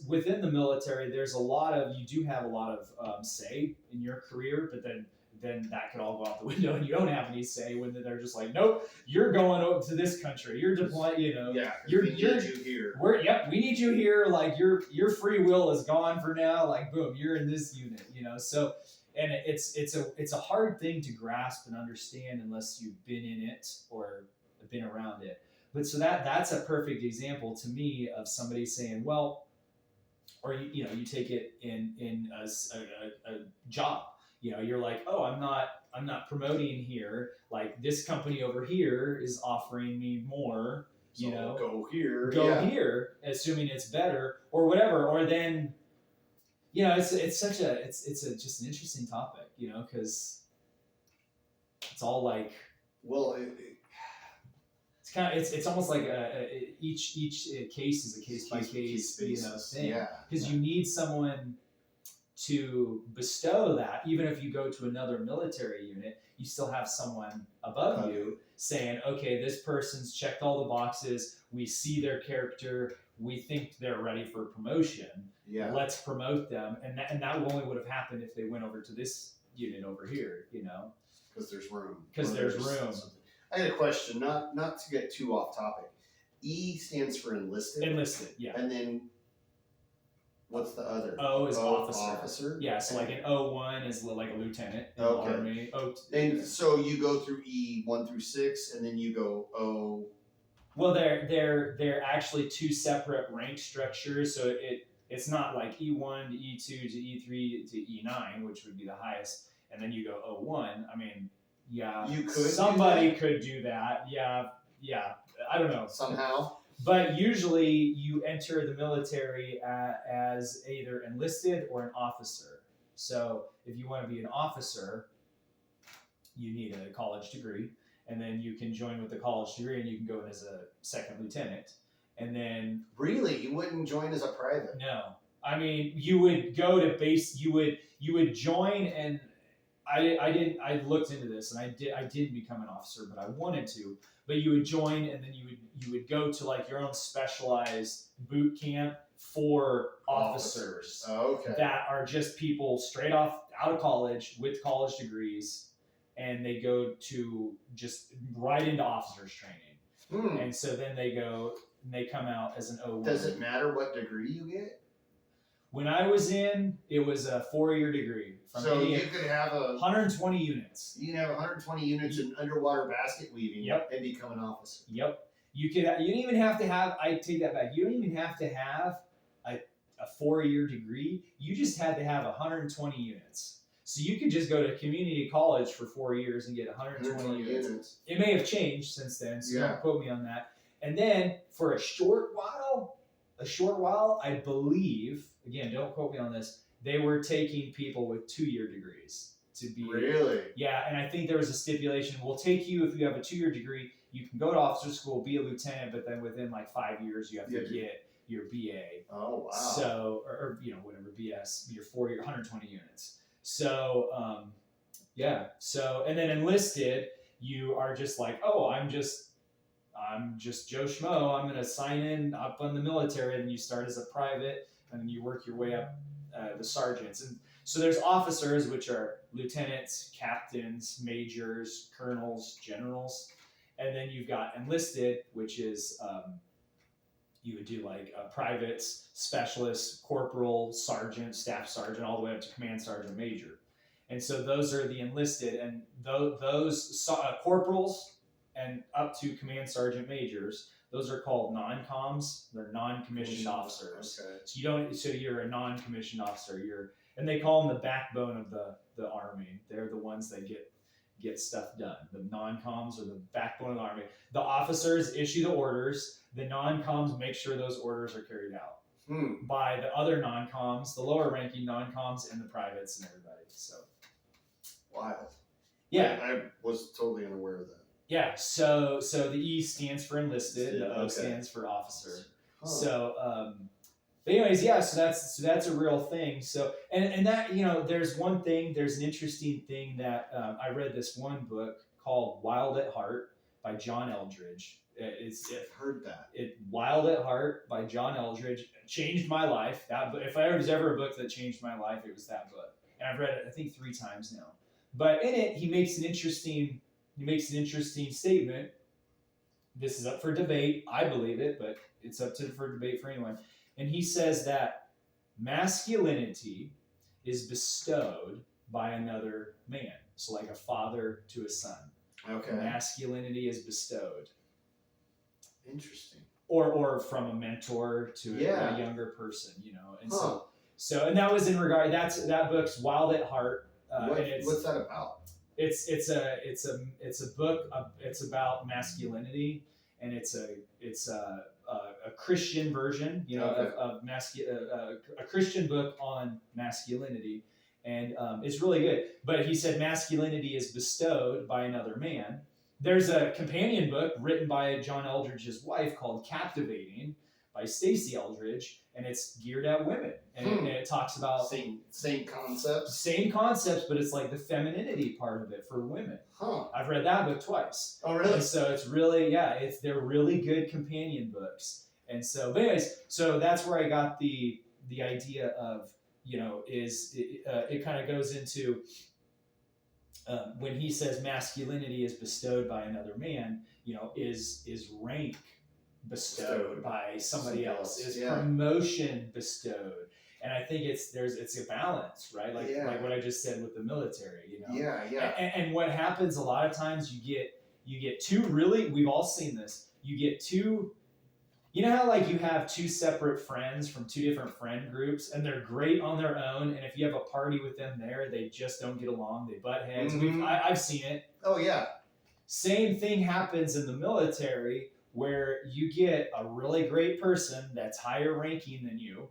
Speaker 2: within the military, you do have a lot of say in your career, but then then that could all go out the window, and you don't have any say when they're just like, nope, you're going over to this country, you're deploying,
Speaker 1: we need you here.
Speaker 2: We need you here. Like your free will is gone for now. Like boom, you're in this unit. So. And it's a hard thing to grasp and understand unless you've been in it or been around it. But so that's a perfect example to me of somebody saying, well, or you take it in a job. You're like, oh, I'm not promoting here. Like this company over here is offering me more.
Speaker 1: So go here.
Speaker 2: Here, assuming it's better or whatever. Or then. It's just an interesting topic, because it's all like,
Speaker 1: well,
Speaker 2: it's kind of it's almost like each case is a case by case thing, because you need someone to bestow that. Even if you go to another military unit, you still have someone above you saying, okay, this person's checked all the boxes. We see their character. We think they're ready for promotion.
Speaker 1: Yeah.
Speaker 2: Let's promote them. And that only would have happened if they went over to this unit over here,
Speaker 1: Because there's room.
Speaker 2: There's room.
Speaker 1: I got a question, not to get too off topic. E stands for enlisted.
Speaker 2: Enlisted, yeah.
Speaker 1: And then what's the other?
Speaker 2: O is officer.
Speaker 1: Officer.
Speaker 2: Yeah, so like an O1 is like a lieutenant in the Army.
Speaker 1: And so you go through E 1 through 6, and then you go O.
Speaker 2: Well, they're actually two separate rank structures. So it's not like E1 to E2 to E3 to E9, which would be the highest, and then you go O1. I mean, yeah, somebody could do that. Yeah. I don't know.
Speaker 1: Somehow.
Speaker 2: But usually you enter the military as either enlisted or an officer. So if you want to be an officer, you need a college degree. And then you can join with the college degree and you can go in as a second lieutenant. And then...
Speaker 1: Really? You wouldn't join as a private?
Speaker 2: No. I mean, you would go to base, you would join, and I looked into this and I didn't become an officer, but I wanted to. But you would join, and then you would go to like your own specialized boot camp for officers.
Speaker 1: Oh, okay.
Speaker 2: That are just people straight out of college with college degrees, and they go to just right into officers training. And so then they come out as an O1.
Speaker 1: Does it matter what degree you get?
Speaker 2: When I was in, it was a 4-year degree.
Speaker 1: So you could have
Speaker 2: 120 units.
Speaker 1: You can have 120 units in underwater basket weaving and become an officer.
Speaker 2: Yep. You don't even have to have, I take that back, you don't even have to have a 4-year degree. You just had to have 120 units. So you could just go to community college for 4 years and get 120 units. It may have changed since then, so don't quote me on that. And then for a short while, I believe, again, don't quote me on this, they were taking people with 2-year degrees to be.
Speaker 1: Really?
Speaker 2: Yeah, and I think there was a stipulation, we'll take you if you have a 2-year degree, you can go to officer school, be a lieutenant, but then within like 5 years you have to get your BA.
Speaker 1: Oh, wow.
Speaker 2: So, or whatever, BS, your 4-year, 120 units. So, so, and then enlisted, you are just like, oh, I'm just Joe Schmo. I'm going to sign in up on the military. And you start as a private, and then you work your way up the sergeants. And so there's officers, which are lieutenants, captains, majors, colonels, generals. And then you've got enlisted, which is you would do like privates, specialists, corporal, sergeant, staff sergeant, all the way up to command sergeant, major. And so those are the enlisted, and those corporals and up to command sergeant majors, those are called non-coms. They're non-commissioned officers. Okay. So you're a non-commissioned officer. And they call them the backbone of the Army. They're the ones that get stuff done. The non-coms are the backbone of the Army. The officers issue the orders. The non-coms make sure those orders are carried out by the other non-coms, the lower-ranking non-coms, and the privates and everybody. So
Speaker 1: wild.
Speaker 2: Yeah,
Speaker 1: I was totally unaware of that.
Speaker 2: Yeah, so the E stands for enlisted, the O stands for officer. Huh. So, but anyways, yeah, so that's a real thing. So, and that, there's an interesting thing that I read this one book called Wild at Heart by John Eldredge.
Speaker 1: I've heard that.
Speaker 2: Wild at Heart by John Eldredge changed my life. If there was ever a book that changed my life, it was that book. And I've read it, I think, 3 times now. But in it, he makes an interesting statement. This is up for debate. I believe it, but it's for debate for anyone. And he says that masculinity is bestowed by another man. So like a father to a son.
Speaker 1: Okay.
Speaker 2: Masculinity is bestowed.
Speaker 1: Interesting.
Speaker 2: Or from a mentor to a younger person, And and that was in regard. That book's Wild at Heart.
Speaker 1: What's that about?
Speaker 2: It's a book. It's about masculinity, and it's a Christian version, of a Christian book on masculinity, and it's really good. But he said masculinity is bestowed by another man. There's a companion book written by John Eldridge's wife called Captivating by Stacey Eldridge, and it's geared at women. And it talks about
Speaker 1: same concepts.
Speaker 2: Same concepts, but it's like the femininity part of it for women. I've read that book twice.
Speaker 1: Oh, really?
Speaker 2: And so it's really, they're really good companion books. And so, but anyways, so that's where I got the idea of, it kind of goes into when he says masculinity is bestowed by another man, is rank bestowed by somebody else, is promotion bestowed. And I think it's a balance, right? Like what I just said with the military, And what happens a lot of times, you get two really, we've all seen this, you get two, how like you have two separate friends from two different friend groups, and they're great on their own, and if you have a party with them there, they just don't get along, they butt heads. Mm-hmm. I've seen it.
Speaker 1: Oh yeah.
Speaker 2: Same thing happens in the military, where you get a really great person that's higher ranking than you,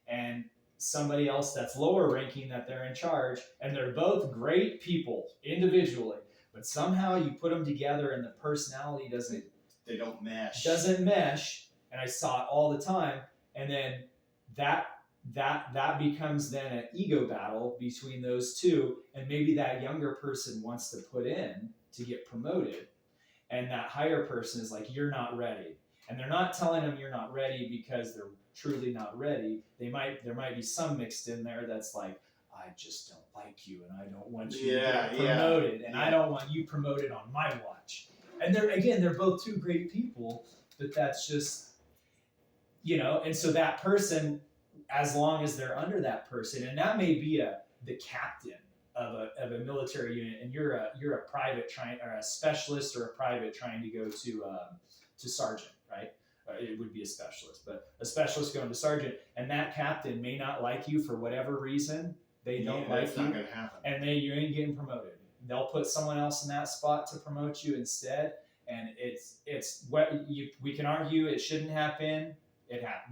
Speaker 2: and somebody else that's lower ranking that they're in charge, and they're both great people individually, but somehow you put them together and the personality doesn't mesh. And I saw it all the time. And then that becomes then an ego battle between those two. And maybe that younger person wants to put in to get promoted. And that higher person is like, you're not ready. And they're not telling them you're not ready because they're truly not ready. There might be some mixed in there that's like, I just don't like you, and I don't want you to get promoted, and I don't want you promoted on my watch. And they're both two great people, but that's just, and so that person, as long as they're under that person, and that may be the captain of a military unit, and you're a private or a specialist or a private trying to go to sergeant, right? It would be a specialist, but a specialist going to sergeant, and that captain may not like you for whatever reason. They don't like you,
Speaker 1: not gonna happen.
Speaker 2: And you ain't getting promoted. They'll put someone else in that spot to promote you instead, and it's what we can argue it shouldn't happen.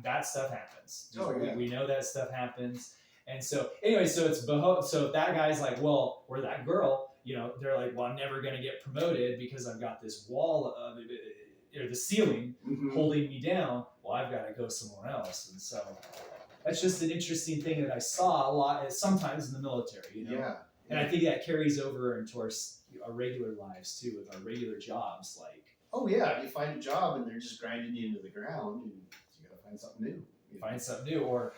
Speaker 2: That stuff happens. We know that stuff happens. And so anyway, so so if that guy's like, well, or that girl, they're like, well, I'm never going to get promoted because I've got this wall or the ceiling holding me down. Well, I've got to go somewhere else. And so that's just an interesting thing that I saw a lot sometimes in the military,
Speaker 1: Yeah.
Speaker 2: And I think that carries over into our regular lives too, with our regular jobs. Like,
Speaker 1: oh yeah, you find a job and they're just grinding you into the ground, and you got to find something new.
Speaker 2: Find something new, or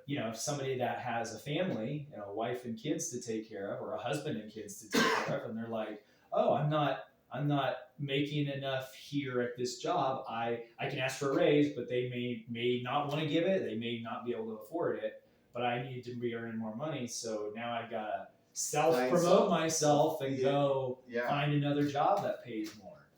Speaker 2: if somebody that has a family, a wife and kids to take care of, or a husband and kids to take care of, and they're like, oh, I'm not making enough here at this job. I can ask for a raise, but they may not want to give it. They may not be able to afford it, but I need to be earning more money. So now I've got to self-promote myself and go find another job that pays more.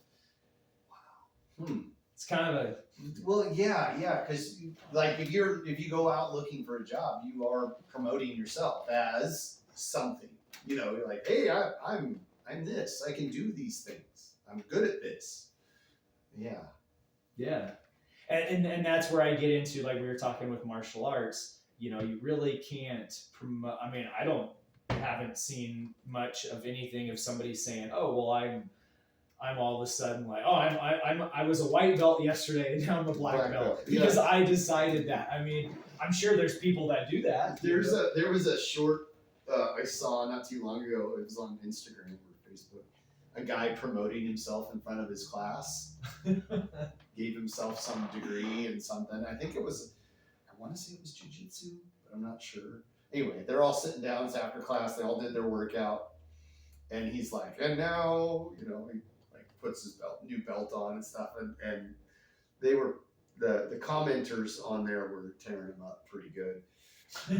Speaker 2: Wow. It's kind of
Speaker 1: because like if you go out looking for a job, you are promoting yourself as something. You're like, hey, I'm this. I can do these things. I'm good at this. Yeah. Yeah.
Speaker 2: And that's where I get into, like we were talking with martial arts, you really can't promote. I mean, haven't seen much of anything of somebody saying, oh, well, I'm all of a sudden like, oh, I was a white belt yesterday and now I'm a black belt because I decided that. I mean, I'm sure there's people that do that.
Speaker 1: There was a short I saw not too long ago. It was on Instagram or Facebook. A guy promoting himself in front of his class. Gave himself some degree in something. I think I want to say it was jiu-jitsu, but I'm not sure. Anyway, they're all sitting down. It's after class. They all did their workout. and he's like, and now, he like puts his new belt on and stuff, and they were the commenters on there were tearing him up pretty good.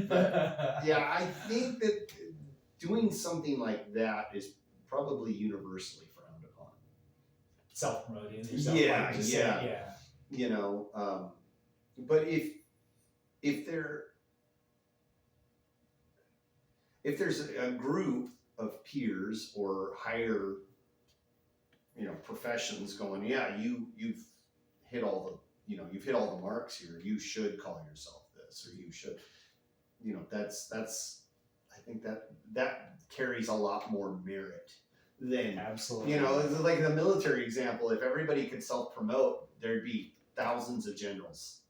Speaker 1: But yeah, I think that doing something like that is probably universally frowned upon.
Speaker 2: Self-promoting
Speaker 1: yourself. Yeah. But if there's a group of peers or higher, professions going, yeah, you've hit all the marks here. You should call yourself this, or you should, that's I think that carries a lot more merit than
Speaker 2: absolutely.
Speaker 1: Like the military example. If everybody could self-promote, there'd be thousands of generals.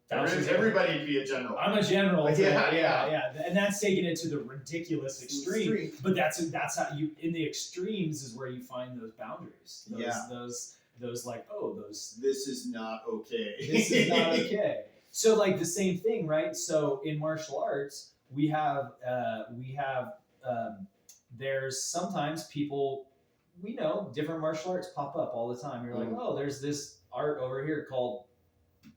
Speaker 1: Everybody'd be a general.
Speaker 2: I'm a general.
Speaker 1: Yeah.
Speaker 2: And that's taking it to the ridiculous extreme. But that's how you, in the extremes is where you find those boundaries. Those like,
Speaker 1: this is not okay.
Speaker 2: This is not okay. So like the same thing, right? So in martial arts, we have there's sometimes people, different martial arts pop up all the time. You're like, there's this art over here called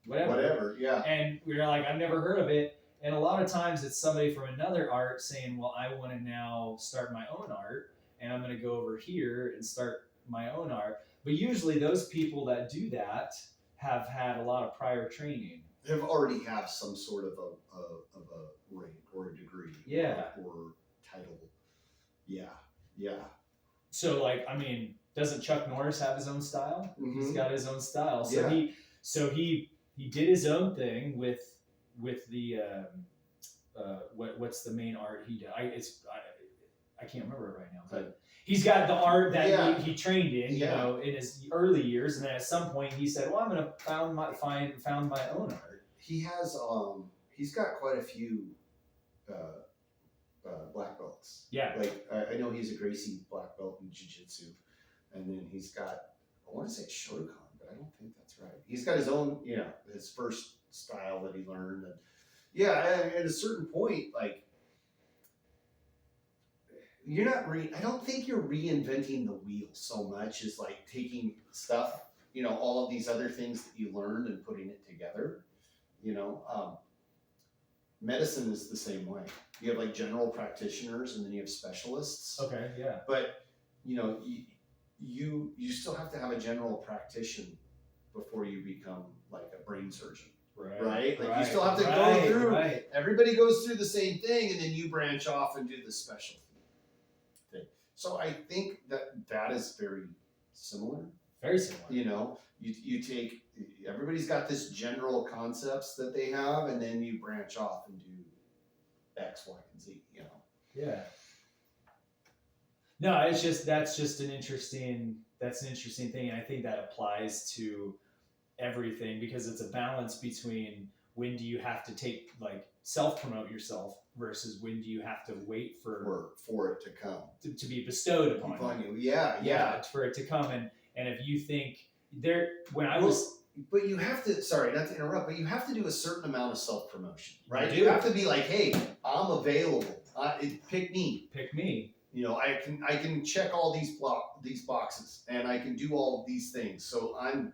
Speaker 2: whatever,
Speaker 1: yeah.
Speaker 2: And we're like, I've never heard of it. And a lot of times it's somebody from another art saying, well, I want to now start my own art, and I'm going to go over here and start my own art. But usually those people that do that have had a lot of prior training.
Speaker 1: They've already have some sort of a rank or a degree.
Speaker 2: Yeah.
Speaker 1: Or title. Yeah.
Speaker 2: So doesn't Chuck Norris have his own style?
Speaker 1: Mm-hmm.
Speaker 2: He's got his own style. So he did his own thing with the what's the main art he did? I can't remember it right now, but he's got the art that he trained in, in his early years, and then at some point he said, "Well, I'm going to found my own art."
Speaker 1: He has he's got quite a few black belts.
Speaker 2: Yeah,
Speaker 1: like I know he's a Gracie black belt in jiu-jitsu, and then he's got, I want to say Shotokan, but I don't think that's right. He's got his own, his first style that he learned, and at a certain point, like, you're not I don't think you're reinventing the wheel so much as like taking stuff, all of these other things that you learned and putting it together. Medicine is the same way. You have like general practitioners, and then you have specialists.
Speaker 2: Okay, yeah.
Speaker 1: But you still have to have a general practitioner before you become like a brain surgeon. Right? Like you still have to go through. Right. Everybody goes through the same thing, and then you branch off and do the specialty thing. So I think that is very similar.
Speaker 2: Very similar.
Speaker 1: You take, everybody's got this general concepts that they have, and then you branch off and do X, Y, and Z.
Speaker 2: Yeah. No, that's just an interesting thing, and I think that applies to everything, because it's a balance between when do you have to self-promote yourself versus when do you have to wait for it
Speaker 1: to come
Speaker 2: to be bestowed upon
Speaker 1: you. Yeah,
Speaker 2: for it to come, and if you think
Speaker 1: but you have to, sorry not to interrupt, but you have to do a certain amount of self-promotion, right? You have to be like, hey, I'm available. Pick me. I can check all these boxes, and I can do all of these things. So I'm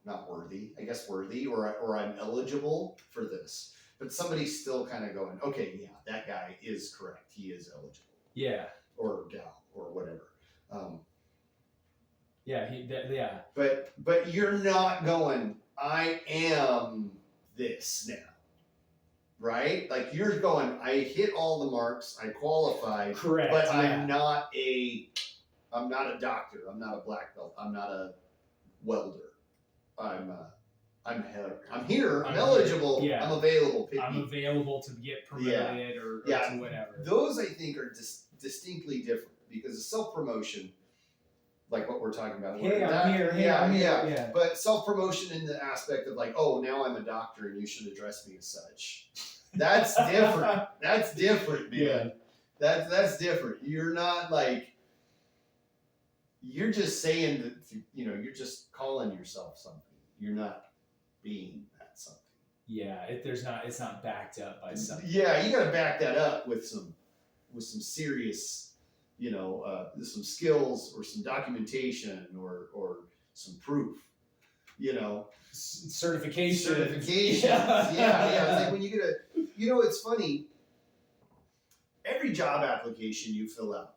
Speaker 1: not worthy, I guess worthy, or I'm eligible for this. But somebody's still kind of going, okay, yeah, that guy is correct. He is eligible.
Speaker 2: Yeah.
Speaker 1: Or gal, or whatever. But you're not going, I am this now. Right? Like you're going, I hit all the marks, I qualified.
Speaker 2: Correct.
Speaker 1: But I'm not a doctor, I'm not a black belt, I'm not a welder. I'm here, I'm eligible, I'm available.
Speaker 2: I'm available to get promoted or to whatever.
Speaker 1: Those I think are distinctly different, because the self-promotion, like what we're talking about.
Speaker 2: Hey, I'm here. I'm here. Yeah.
Speaker 1: But self-promotion in the aspect of like, oh, now I'm a doctor and you should address me as such. That's different. That's different, man.
Speaker 2: Yeah.
Speaker 1: That's different. You're not like, you're just saying that, you're just calling yourself something. You're not being that something.
Speaker 2: Yeah, it's not backed up by something.
Speaker 1: Yeah, you got to back that up with some serious, some skills or some documentation or some proof,
Speaker 2: Certification.
Speaker 1: Certifications. Yeah. It's like when you get it's funny. Every job application you fill out,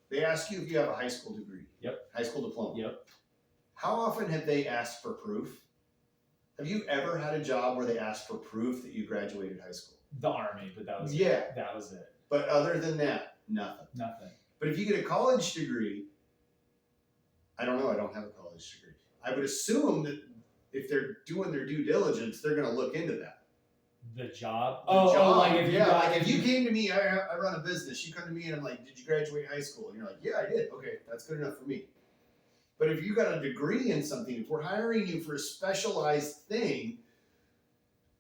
Speaker 1: they ask you if you have a high school degree.
Speaker 2: Yep.
Speaker 1: High school diploma.
Speaker 2: Yep.
Speaker 1: How often have they asked for proof? Have you ever had a job where they asked for proof that you graduated high school?
Speaker 2: The Army, but that was
Speaker 1: yeah.
Speaker 2: it. That was it.
Speaker 1: But other than that, nothing.
Speaker 2: Nothing.
Speaker 1: But if you get a college degree, I don't know. I don't have a college degree. I would assume that if they're doing their due diligence, they're going to look into that.
Speaker 2: The job?
Speaker 1: Job.
Speaker 2: Like if
Speaker 1: you came to me, I run a business. You come to me and I'm like, did you graduate high school? And you're like, yeah, I did. Okay, that's good enough for me. But if you got a degree in something, if we're hiring you for a specialized thing,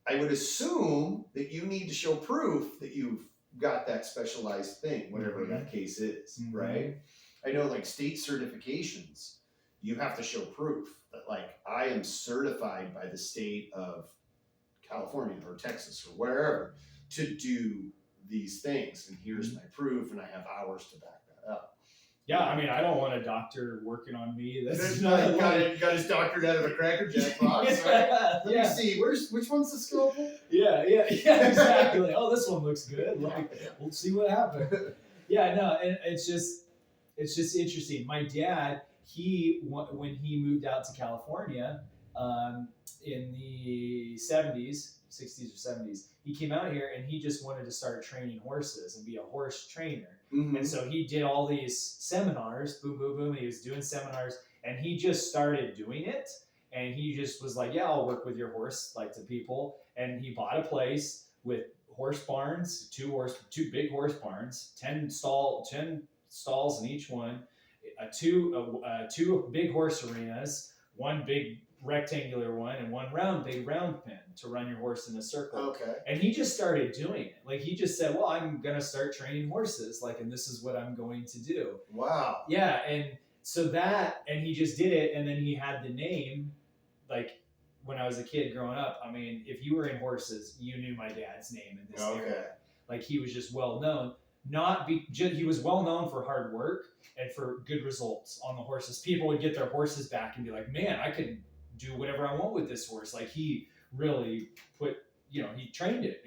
Speaker 1: I would assume that you need to show proof that you've got that specialized thing, whatever that case is, right? I know like state certifications, you have to show proof that like I am certified by the state of California or Texas or wherever to do these things. And here's my proof and I have hours to back that up.
Speaker 2: Yeah, I mean, I don't want a doctor working on me. That's
Speaker 1: not got his doctorate out of a Cracker Jack box, right? Let me see. Which one's the scalpel?
Speaker 2: Yeah, exactly. Oh, this one looks good. We'll see what happens. Yeah, no, and it's just interesting. My dad, when he moved out to California in the 60s or 70s, he came out here and he just wanted to start training horses and be a horse trainer. Mm-hmm. And so he did all these seminars, boom, boom, boom. He was doing seminars and he just started doing it. And he just was like, yeah, I'll work with your horse, like to people. And he bought a place with horse barns, two big horse barns, 10 stalls in each one, two big horse arenas, one big rectangular one and one big round pen to run your horse in a circle.
Speaker 1: Okay.
Speaker 2: And he just started doing it. Like he just said, well, I'm going to start training horses. Like, and this is what I'm going to do.
Speaker 1: Wow.
Speaker 2: Yeah. And so and he just did it. And then he had the name, like when I was a kid growing up, I mean, if you were in horses, you knew my dad's name in this area. Like he was just well known. He was well known for hard work and for good results on the horses. People would get their horses back and be like, man, I could do whatever I want with this horse. Like he really he trained it.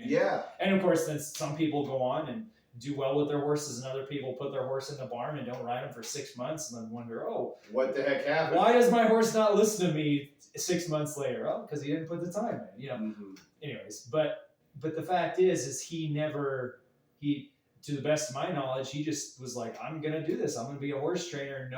Speaker 2: And of course, then some people go on and do well with their horses and other people put their horse in the barn and don't ride them for 6 months and then wonder,
Speaker 1: what the heck happened?
Speaker 2: Why does my horse not listen to me 6 months later? Oh, because he didn't put the time in,
Speaker 1: Mm-hmm.
Speaker 2: Anyways, but the fact is he to the best of my knowledge, he just was like, I'm going to do this. I'm going to be a horse trainer.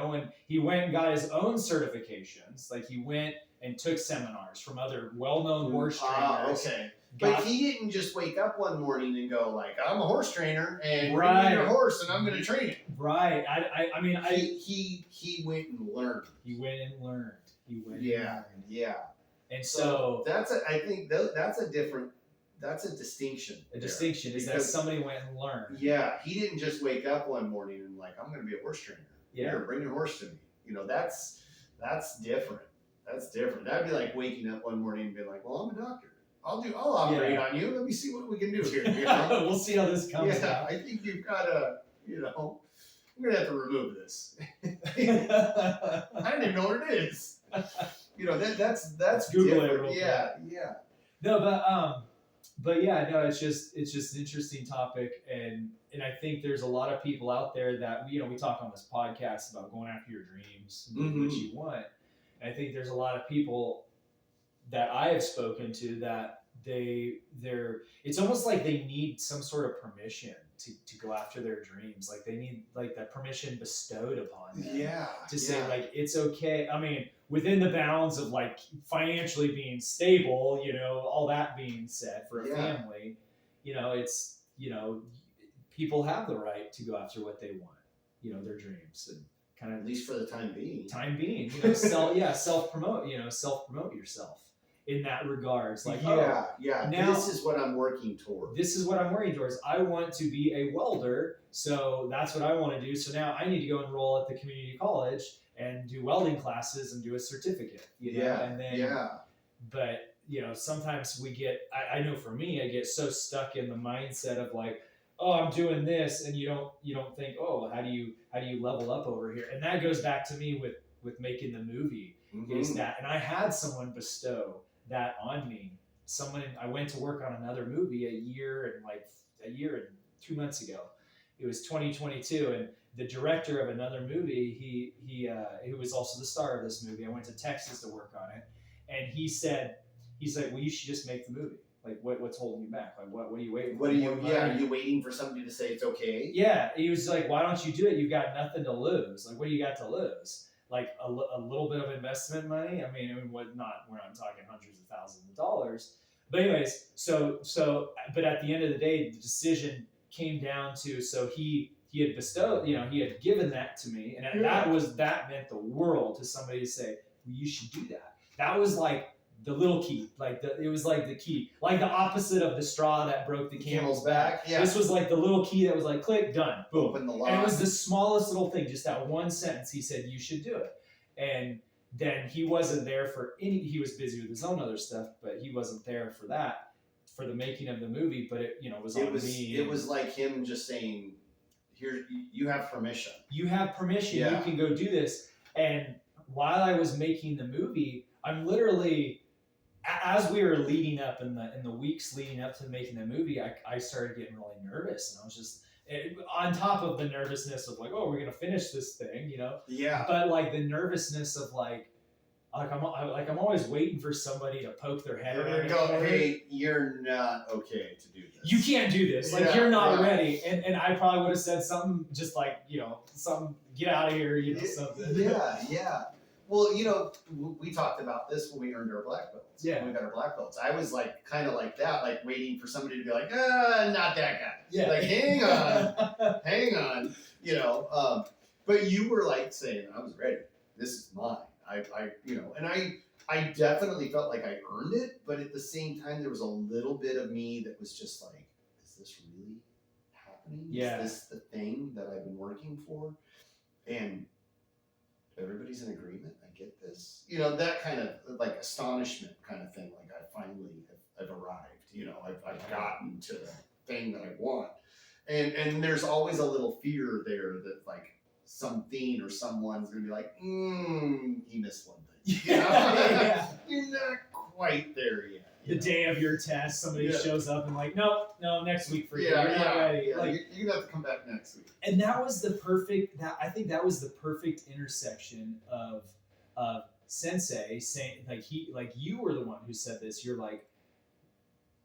Speaker 2: He went and got his own certifications. Like he went and took seminars from other well-known horse trainers.
Speaker 1: Okay. But he didn't just wake up one morning and go like, I'm a horse trainer and
Speaker 2: right.
Speaker 1: bring me your horse and I'm going to train it.
Speaker 2: Right. I mean,
Speaker 1: he went and learned.
Speaker 2: He went and learned.
Speaker 1: Yeah.
Speaker 2: And so
Speaker 1: I think that's a distinction.
Speaker 2: A distinction is that somebody went and learned.
Speaker 1: Yeah. He didn't just wake up one morning and like, I'm going to be a horse trainer.
Speaker 2: Yeah.
Speaker 1: Here, bring your horse to me. That's different. That's different. That'd be like waking up one morning and being like, well, I'm a doctor. I'll operate on you. Let me see what we can do here.
Speaker 2: We'll see how this comes out.
Speaker 1: I think you've got to, I'm going to have to remove this. I don't even know what it is. That's
Speaker 2: Google
Speaker 1: different.
Speaker 2: it real quick.
Speaker 1: Yeah.
Speaker 2: No, but yeah, no, it's just an interesting topic. And I think there's a lot of people out there that, we talk on this podcast about going after your dreams and doing what you want. And I think there's a lot of people that I have spoken to that it's almost like they need some sort of permission to go after their dreams. Like they need like that permission bestowed upon them.
Speaker 1: Yeah.
Speaker 2: To say like, it's okay. I mean, within the bounds of like financially being stable, all that being said for a family, it's, people have the right to go after what they want, their dreams and kind of,
Speaker 1: at least for the time being,
Speaker 2: self-promote yourself in that regards. Like,
Speaker 1: now this is what I'm working towards.
Speaker 2: I want to be a welder. So that's what I want to do. So now I need to go enroll at the community college and do welding classes and do a certificate, and then, but sometimes we get, I know for me, I get so stuck in the mindset of like, oh, I'm doing this, and you don't think, oh, how do you level up over here? And that goes back to me with making the movie, is that, and I had someone bestow that on me. I went to work on another movie a year and 2 months ago. It was 2022, and the director of another movie, he was also the star of this movie. I went to Texas to work on it, and he's like, well, you should just make the movie. Like, what's holding you back? Like, what are you waiting for?
Speaker 1: Are you waiting for somebody to say it's okay?
Speaker 2: Yeah, he was like, why don't you do it? You've got nothing to lose. Like, what do you got to lose? Like a little bit of investment money. I mean, we're not talking hundreds of thousands of dollars. But anyways, but at the end of the day, the decision came down to, so he had bestowed, he had given that to me, and that meant the world to somebody to say, well, you should do that. That was like the little key, it was like the key, like the opposite of the straw that broke the camel's back.
Speaker 1: Yeah.
Speaker 2: This was like the little key that was like, click, done, boom.
Speaker 1: Open the lock.
Speaker 2: And it was the smallest little thing, just that one sentence. He said, you should do it. And then he wasn't there he was busy with his own other stuff, but he wasn't there for that, for the making of the movie. But it was on me.
Speaker 1: It was like him just saying, here, you have permission.
Speaker 2: You have permission. Yeah. You can go do this. And while I was making the movie, I'm literally, as we were leading up in the weeks leading up to making the movie, I started getting really nervous, and I was just on top of the nervousness of like, oh, we're gonna finish this thing,
Speaker 1: Yeah.
Speaker 2: But like the nervousness of like I'm always waiting for somebody to poke their head around and go,
Speaker 1: hey, you're not okay to do this.
Speaker 2: You can't do this. Like, you're not ready. And I probably would have said something just like, something, get out of here, something.
Speaker 1: Yeah. Well, we talked about this when we earned our black belts.
Speaker 2: Yeah.
Speaker 1: When we got our black belts. I was like, kind of like that, like waiting for somebody to be like, not that guy.
Speaker 2: Yeah.
Speaker 1: Like, hang on, but you were like saying, I was ready. This is mine. I definitely felt like I earned it, but at the same time, there was a little bit of me that was just like, is this really happening?
Speaker 2: Yeah.
Speaker 1: Is this the thing that I've been working for? And everybody's in agreement. I get this. That kind of like astonishment kind of thing. Like, I finally have arrived. I've gotten to the thing that I want. And there's always a little fear there that like something or someone's gonna be like, he missed one thing.
Speaker 2: Yeah.
Speaker 1: You're not quite there yet.
Speaker 2: The day of your test, somebody shows up and like, no, next week for you. You're not ready.
Speaker 1: Yeah. Like, you're gonna have to come back next week.
Speaker 2: And that was I think that was the perfect intersection of Sensei saying, like you were the one who said this. You're like,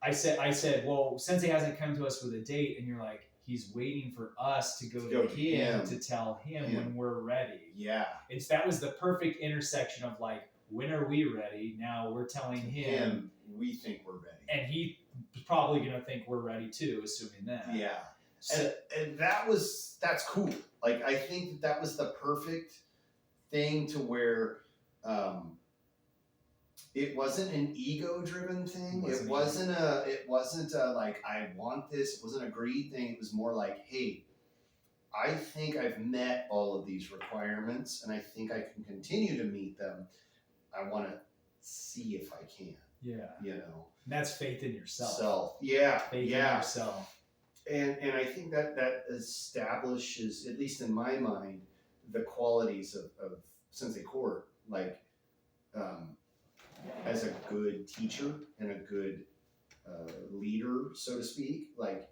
Speaker 2: I said, well, Sensei hasn't come to us with a date, and you're like, he's waiting for us to go to him to tell him when we're ready.
Speaker 1: Yeah.
Speaker 2: That was the perfect intersection of like, when are we ready? Now we're telling him
Speaker 1: we think we're ready.
Speaker 2: And he's probably going to think we're ready too, assuming that.
Speaker 1: Yeah. So, and that's cool. Like, I think that was the perfect thing to where it wasn't an ego-driven thing. It wasn't a like, I want this. It wasn't a greed thing. It was more like, hey, I think I've met all of these requirements, and I think I can continue to meet them. I want to see if I can.
Speaker 2: Yeah. That's faith in yourself. Faith in yourself.
Speaker 1: And I think that establishes, at least in my mind, the qualities of Sensei Court, like as a good teacher and a good leader, so to speak. Like,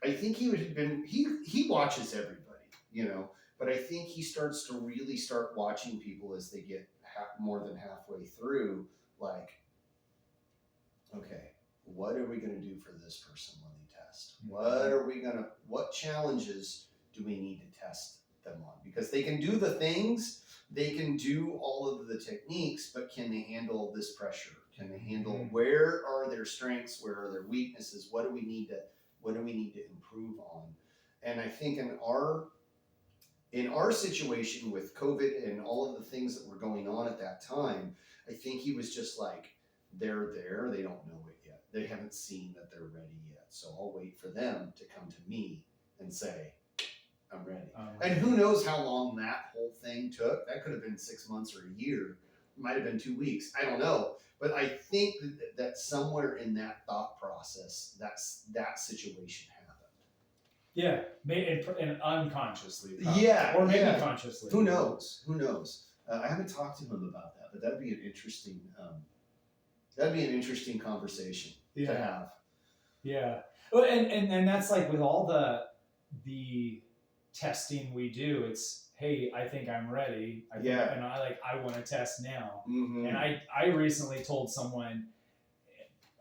Speaker 1: I think he watches everybody, but I think he starts to really start watching people as they get more than halfway through, like, okay, what are we going to do for this person when they test? What challenges do we need to test them on? Because they can do the things, they can do all of the techniques, but can they handle this pressure? Can they handle, where are their strengths? Where are their weaknesses? What do we need to improve on? And I think in our situation with COVID and all of the things that were going on at that time, I think he was just like, they're there, they don't know it yet. They haven't seen that they're ready yet. So I'll wait for them to come to me and say, I'm ready. And who knows how long that whole thing took. That could have been 6 months or a year. might have been 2 weeks. I don't know. But I think that somewhere in that thought process, that situation happened.
Speaker 2: Yeah, and unconsciously.
Speaker 1: Probably. Yeah,
Speaker 2: or maybe consciously.
Speaker 1: Who knows? I haven't talked to him about that, but that'd be an interesting conversation to have.
Speaker 2: Yeah. Well, and that's like with all the testing we do. It's, hey, I think I'm ready. And I want to test now.
Speaker 1: Mm-hmm.
Speaker 2: And I recently told someone,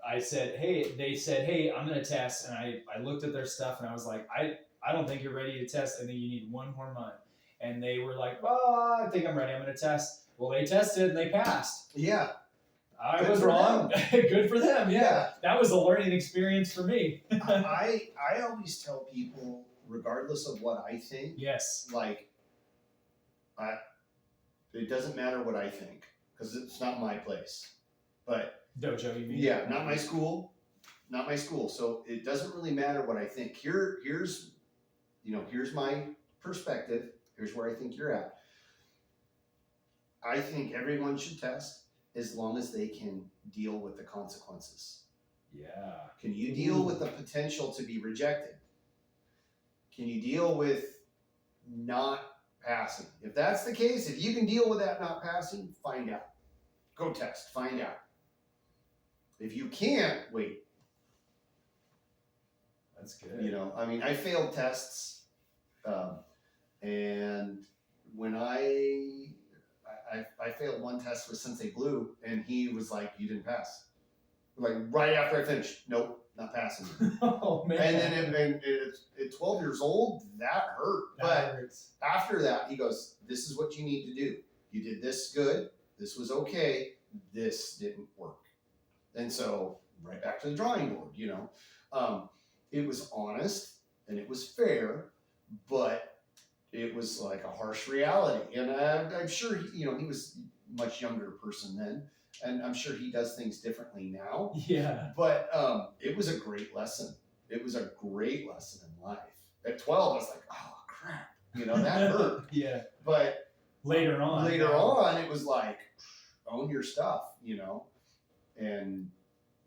Speaker 2: I said, they said, hey, I'm going to test. And I looked at their stuff and I was like, I don't think you're ready to test. I think you need 1 more month. And they were like, well, I think I'm ready. I'm going to test. Well, they tested and they passed.
Speaker 1: Yeah.
Speaker 2: I was wrong. Good for them. Yeah. That was a learning experience for me.
Speaker 1: I always tell people, regardless of what I think.
Speaker 2: Yes.
Speaker 1: Like, it doesn't matter what I think because it's not my place. But
Speaker 2: dojo, you mean?
Speaker 1: Yeah, not my school. So it doesn't really matter what I think. Here's my perspective. Here's where I think you're at. I think everyone should test as long as they can deal with the consequences.
Speaker 2: Yeah.
Speaker 1: Can you deal with the potential to be rejected? Can you deal with not passing? If that's the case, if you can deal with that not passing, find out. Go test, find out. If you can't, wait.
Speaker 2: That's good.
Speaker 1: I failed tests, and when I failed one test with Sensei Blue, and he was like, "You didn't pass." Like right after I finished, nope, not passing.
Speaker 2: Oh man!
Speaker 1: And then at 12 years old, that hurt. But
Speaker 2: hurts.
Speaker 1: After that, he goes, "This is what you need to do. You did this good. This was okay. This didn't work." And so right back to the drawing board. It was honest and it was fair, but it was like a harsh reality. And I'm sure he was a much younger person then, and I'm sure he does things differently now.
Speaker 2: Yeah.
Speaker 1: But it was a great lesson. It was a great lesson in life. At 12, I was like, oh crap, that hurt.
Speaker 2: Yeah.
Speaker 1: But
Speaker 2: later on,
Speaker 1: it was like, own your stuff, and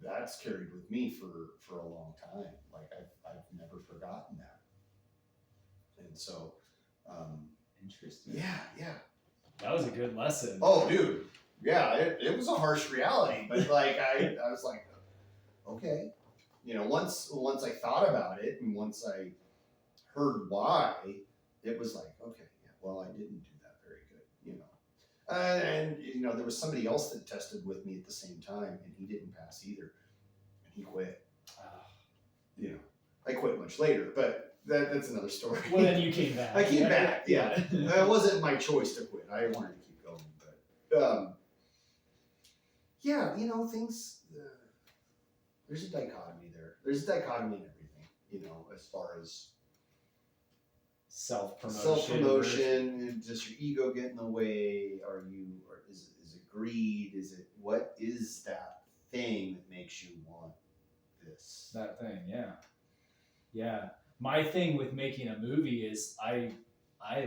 Speaker 1: that's carried with me for a long time. Like I've never forgotten that. And so,
Speaker 2: interesting.
Speaker 1: Yeah.
Speaker 2: That was a good lesson.
Speaker 1: Oh, dude. Yeah, it was a harsh reality, but like I was like, okay, once I thought about it and once I heard why, it was like, okay, yeah, well, I didn't do that very good, and there was somebody else that tested with me at the same time, and he didn't pass either, and he quit. I quit much later, but that's another story.
Speaker 2: Well, then you came back.
Speaker 1: I came back. Yeah, it wasn't my choice to quit. I wanted to keep going, but things. There's a dichotomy there. There's a dichotomy in everything, as far as self-promotion. Does your ego get in the way? Or is it greed? What is that thing that makes you want this?
Speaker 2: That thing, yeah. Yeah. My thing with making a movie is I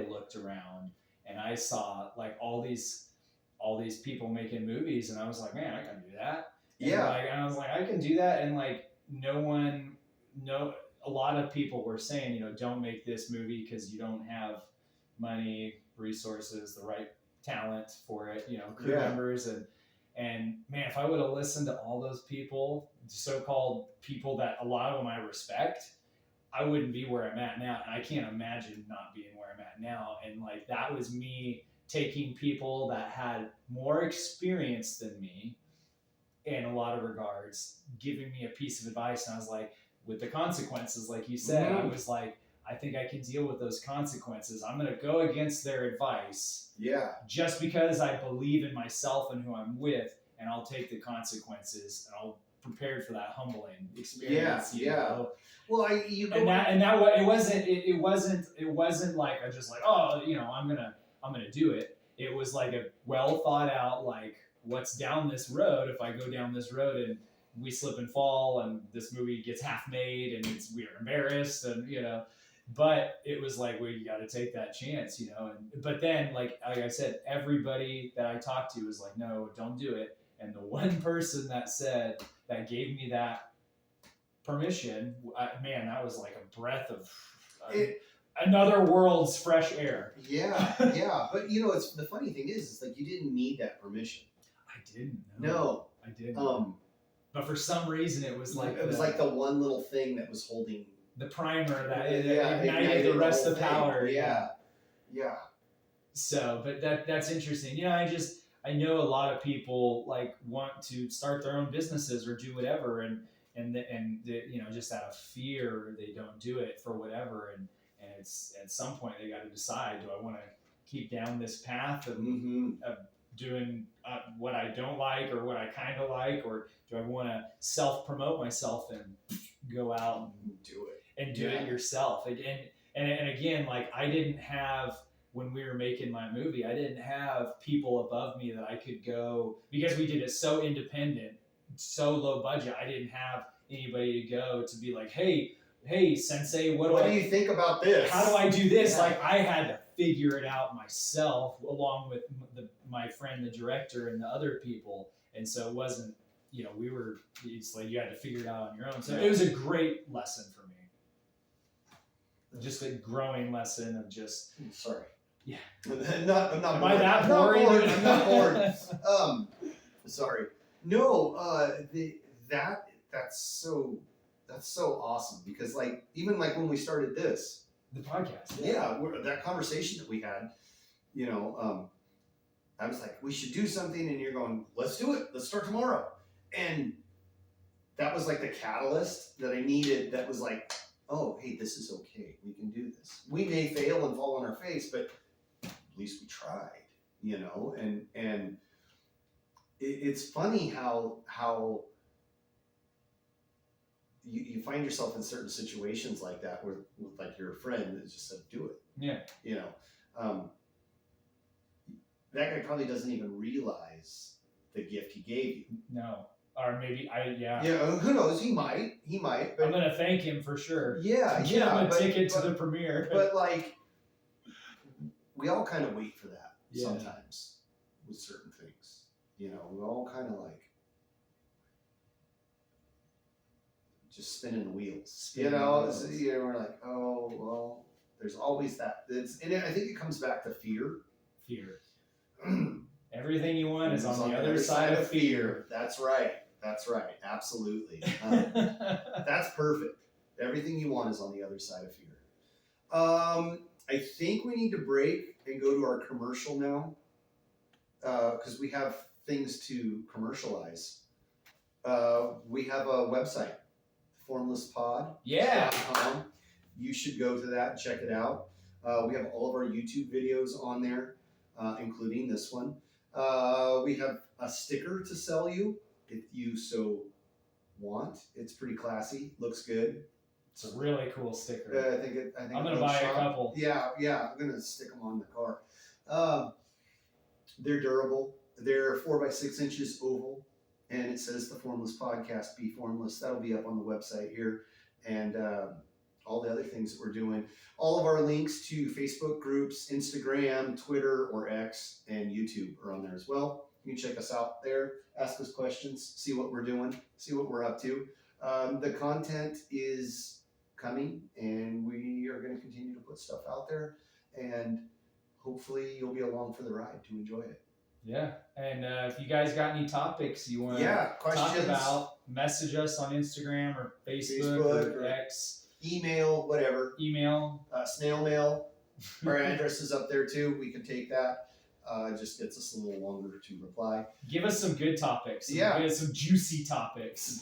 Speaker 2: looked around and I saw like all these people making movies, and I was like, man, I can do that. And and I was like, I can do that, and like a lot of people were saying, don't make this movie because you don't have money, resources, the right talent for it, crew members, and man, if I would have listened to all those people, so-called people that a lot of them I respect, I wouldn't be where I'm at now. And I can't imagine not being where I'm at now. And like, that was me taking people that had more experience than me in a lot of regards, giving me a piece of advice. And I was like, with the consequences, like you said, I was like, I think I can deal with those consequences. I'm going to go against their advice.
Speaker 1: Yeah.
Speaker 2: Just because I believe in myself and who I'm with, and I'll take the consequences, and I'll prepare for that humbling experience.
Speaker 1: Yeah. Well, it wasn't like I just like, oh, I'm gonna do it. It was like a well thought out, like, what's down this road if I go down this road and we slip and fall and this movie gets half made and we're embarrassed and
Speaker 2: But it was like, well, you got to take that chance, but then, like I said, everybody that I talked to was like, no, don't do it. And the one person that gave me that permission, man, that was like a breath of another world's fresh air.
Speaker 1: Yeah. But it's the funny thing is like you didn't need that permission.
Speaker 2: I didn't.
Speaker 1: No,
Speaker 2: I didn't. But for some reason, it was like
Speaker 1: the one little thing that was holding
Speaker 2: the primer that ignited the rest of the power.
Speaker 1: Yeah.
Speaker 2: So, but that's interesting. I know a lot of people like want to start their own businesses or do whatever, and just out of fear they don't do it for whatever, and it's at some point they got to decide: do I want to keep down this path of doing what I don't like or what I kind of like, or do I want to self-promote myself and go out and do it yourself? And again, like I didn't have, when we were making my movie, I didn't have people above me that I could go, because we did it so independent, so low budget. I didn't have anybody to go to be like, hey, sensei, what
Speaker 1: do you think about this?
Speaker 2: How do I do this? Yeah. Like I had to figure it out myself, along with my friend, the director, and the other people. And so it wasn't, it's like you had to figure it out on your own. So it was a great lesson for me. Just a growing lesson of just.
Speaker 1: Sorry.
Speaker 2: Yeah.
Speaker 1: I'm not
Speaker 2: Am I that boring?
Speaker 1: I'm not bored. Sorry. No. That's so awesome, because like even like when we started
Speaker 2: the podcast,
Speaker 1: that conversation that we had, I was like, we should do something, and you're going, let's do it. Let's start tomorrow. And that was like the catalyst that I needed. That was like, oh, hey, this is okay. We can do this. We may fail and fall on our face, but at least we tried, and it's funny how you find yourself in certain situations like that with like your friend that just said, do it.
Speaker 2: Yeah.
Speaker 1: That guy probably doesn't even realize the gift he gave you.
Speaker 2: No. Or maybe
Speaker 1: Yeah, who knows? He might. But
Speaker 2: I'm gonna thank him for sure.
Speaker 1: Yeah.
Speaker 2: Get him a ticket to the premiere.
Speaker 1: But like, we all kind of wait for that sometimes with certain things. We all kind of like just spinning the wheels. We're like, oh well. There's always that. And I think it comes back to fear.
Speaker 2: Fear. Everything you want is on the other side of fear.
Speaker 1: That's right. Absolutely. That's perfect. Everything you want is on the other side of fear. I think we need to break and go to our commercial now, because we have things to commercialize. We have a website, Formless Pod.
Speaker 2: Yeah.
Speaker 1: You should go to that and check it out. We have all of our YouTube videos on there, including this one. We have a sticker to sell you if you so want. It's pretty classy. Looks good.
Speaker 2: It's a really cool sticker.
Speaker 1: I think
Speaker 2: I'm gonna buy a couple.
Speaker 1: Yeah. I'm gonna stick them on the car. They're durable. They're 4 by 6 inches oval, and it says the Formless Podcast. Be formless. That'll be up on the website here, and all the other things that we're doing. All of our links to Facebook groups, Instagram, Twitter, or X, and YouTube are on there as well. You can check us out there, ask us questions, see what we're doing, see what we're up to. The content is coming, and we are going to continue to put stuff out there, and hopefully you'll be along for the ride to enjoy it.
Speaker 2: Yeah, and if you guys got any topics you want to talk about, message us on Instagram or Facebook or X.
Speaker 1: Email, whatever. Snail mail. Our address is up there too. We can take that. It just gets us a little longer to reply.
Speaker 2: Give us some good topics. Give us some juicy topics.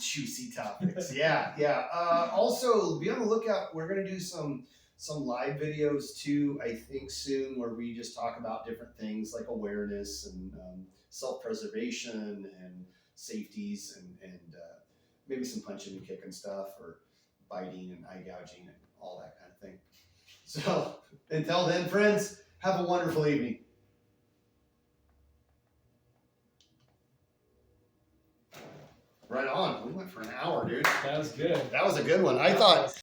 Speaker 1: Yeah. Also, be on the lookout. We're going to do some live videos too, I think soon, where we just talk about different things like awareness and self-preservation and safeties and maybe some punching and kicking stuff, or biting and eye gouging and all that kind of thing. So until then, friends, have a wonderful evening. Right on. We went for an hour, dude.
Speaker 2: That was good.
Speaker 1: That was a good one. I thought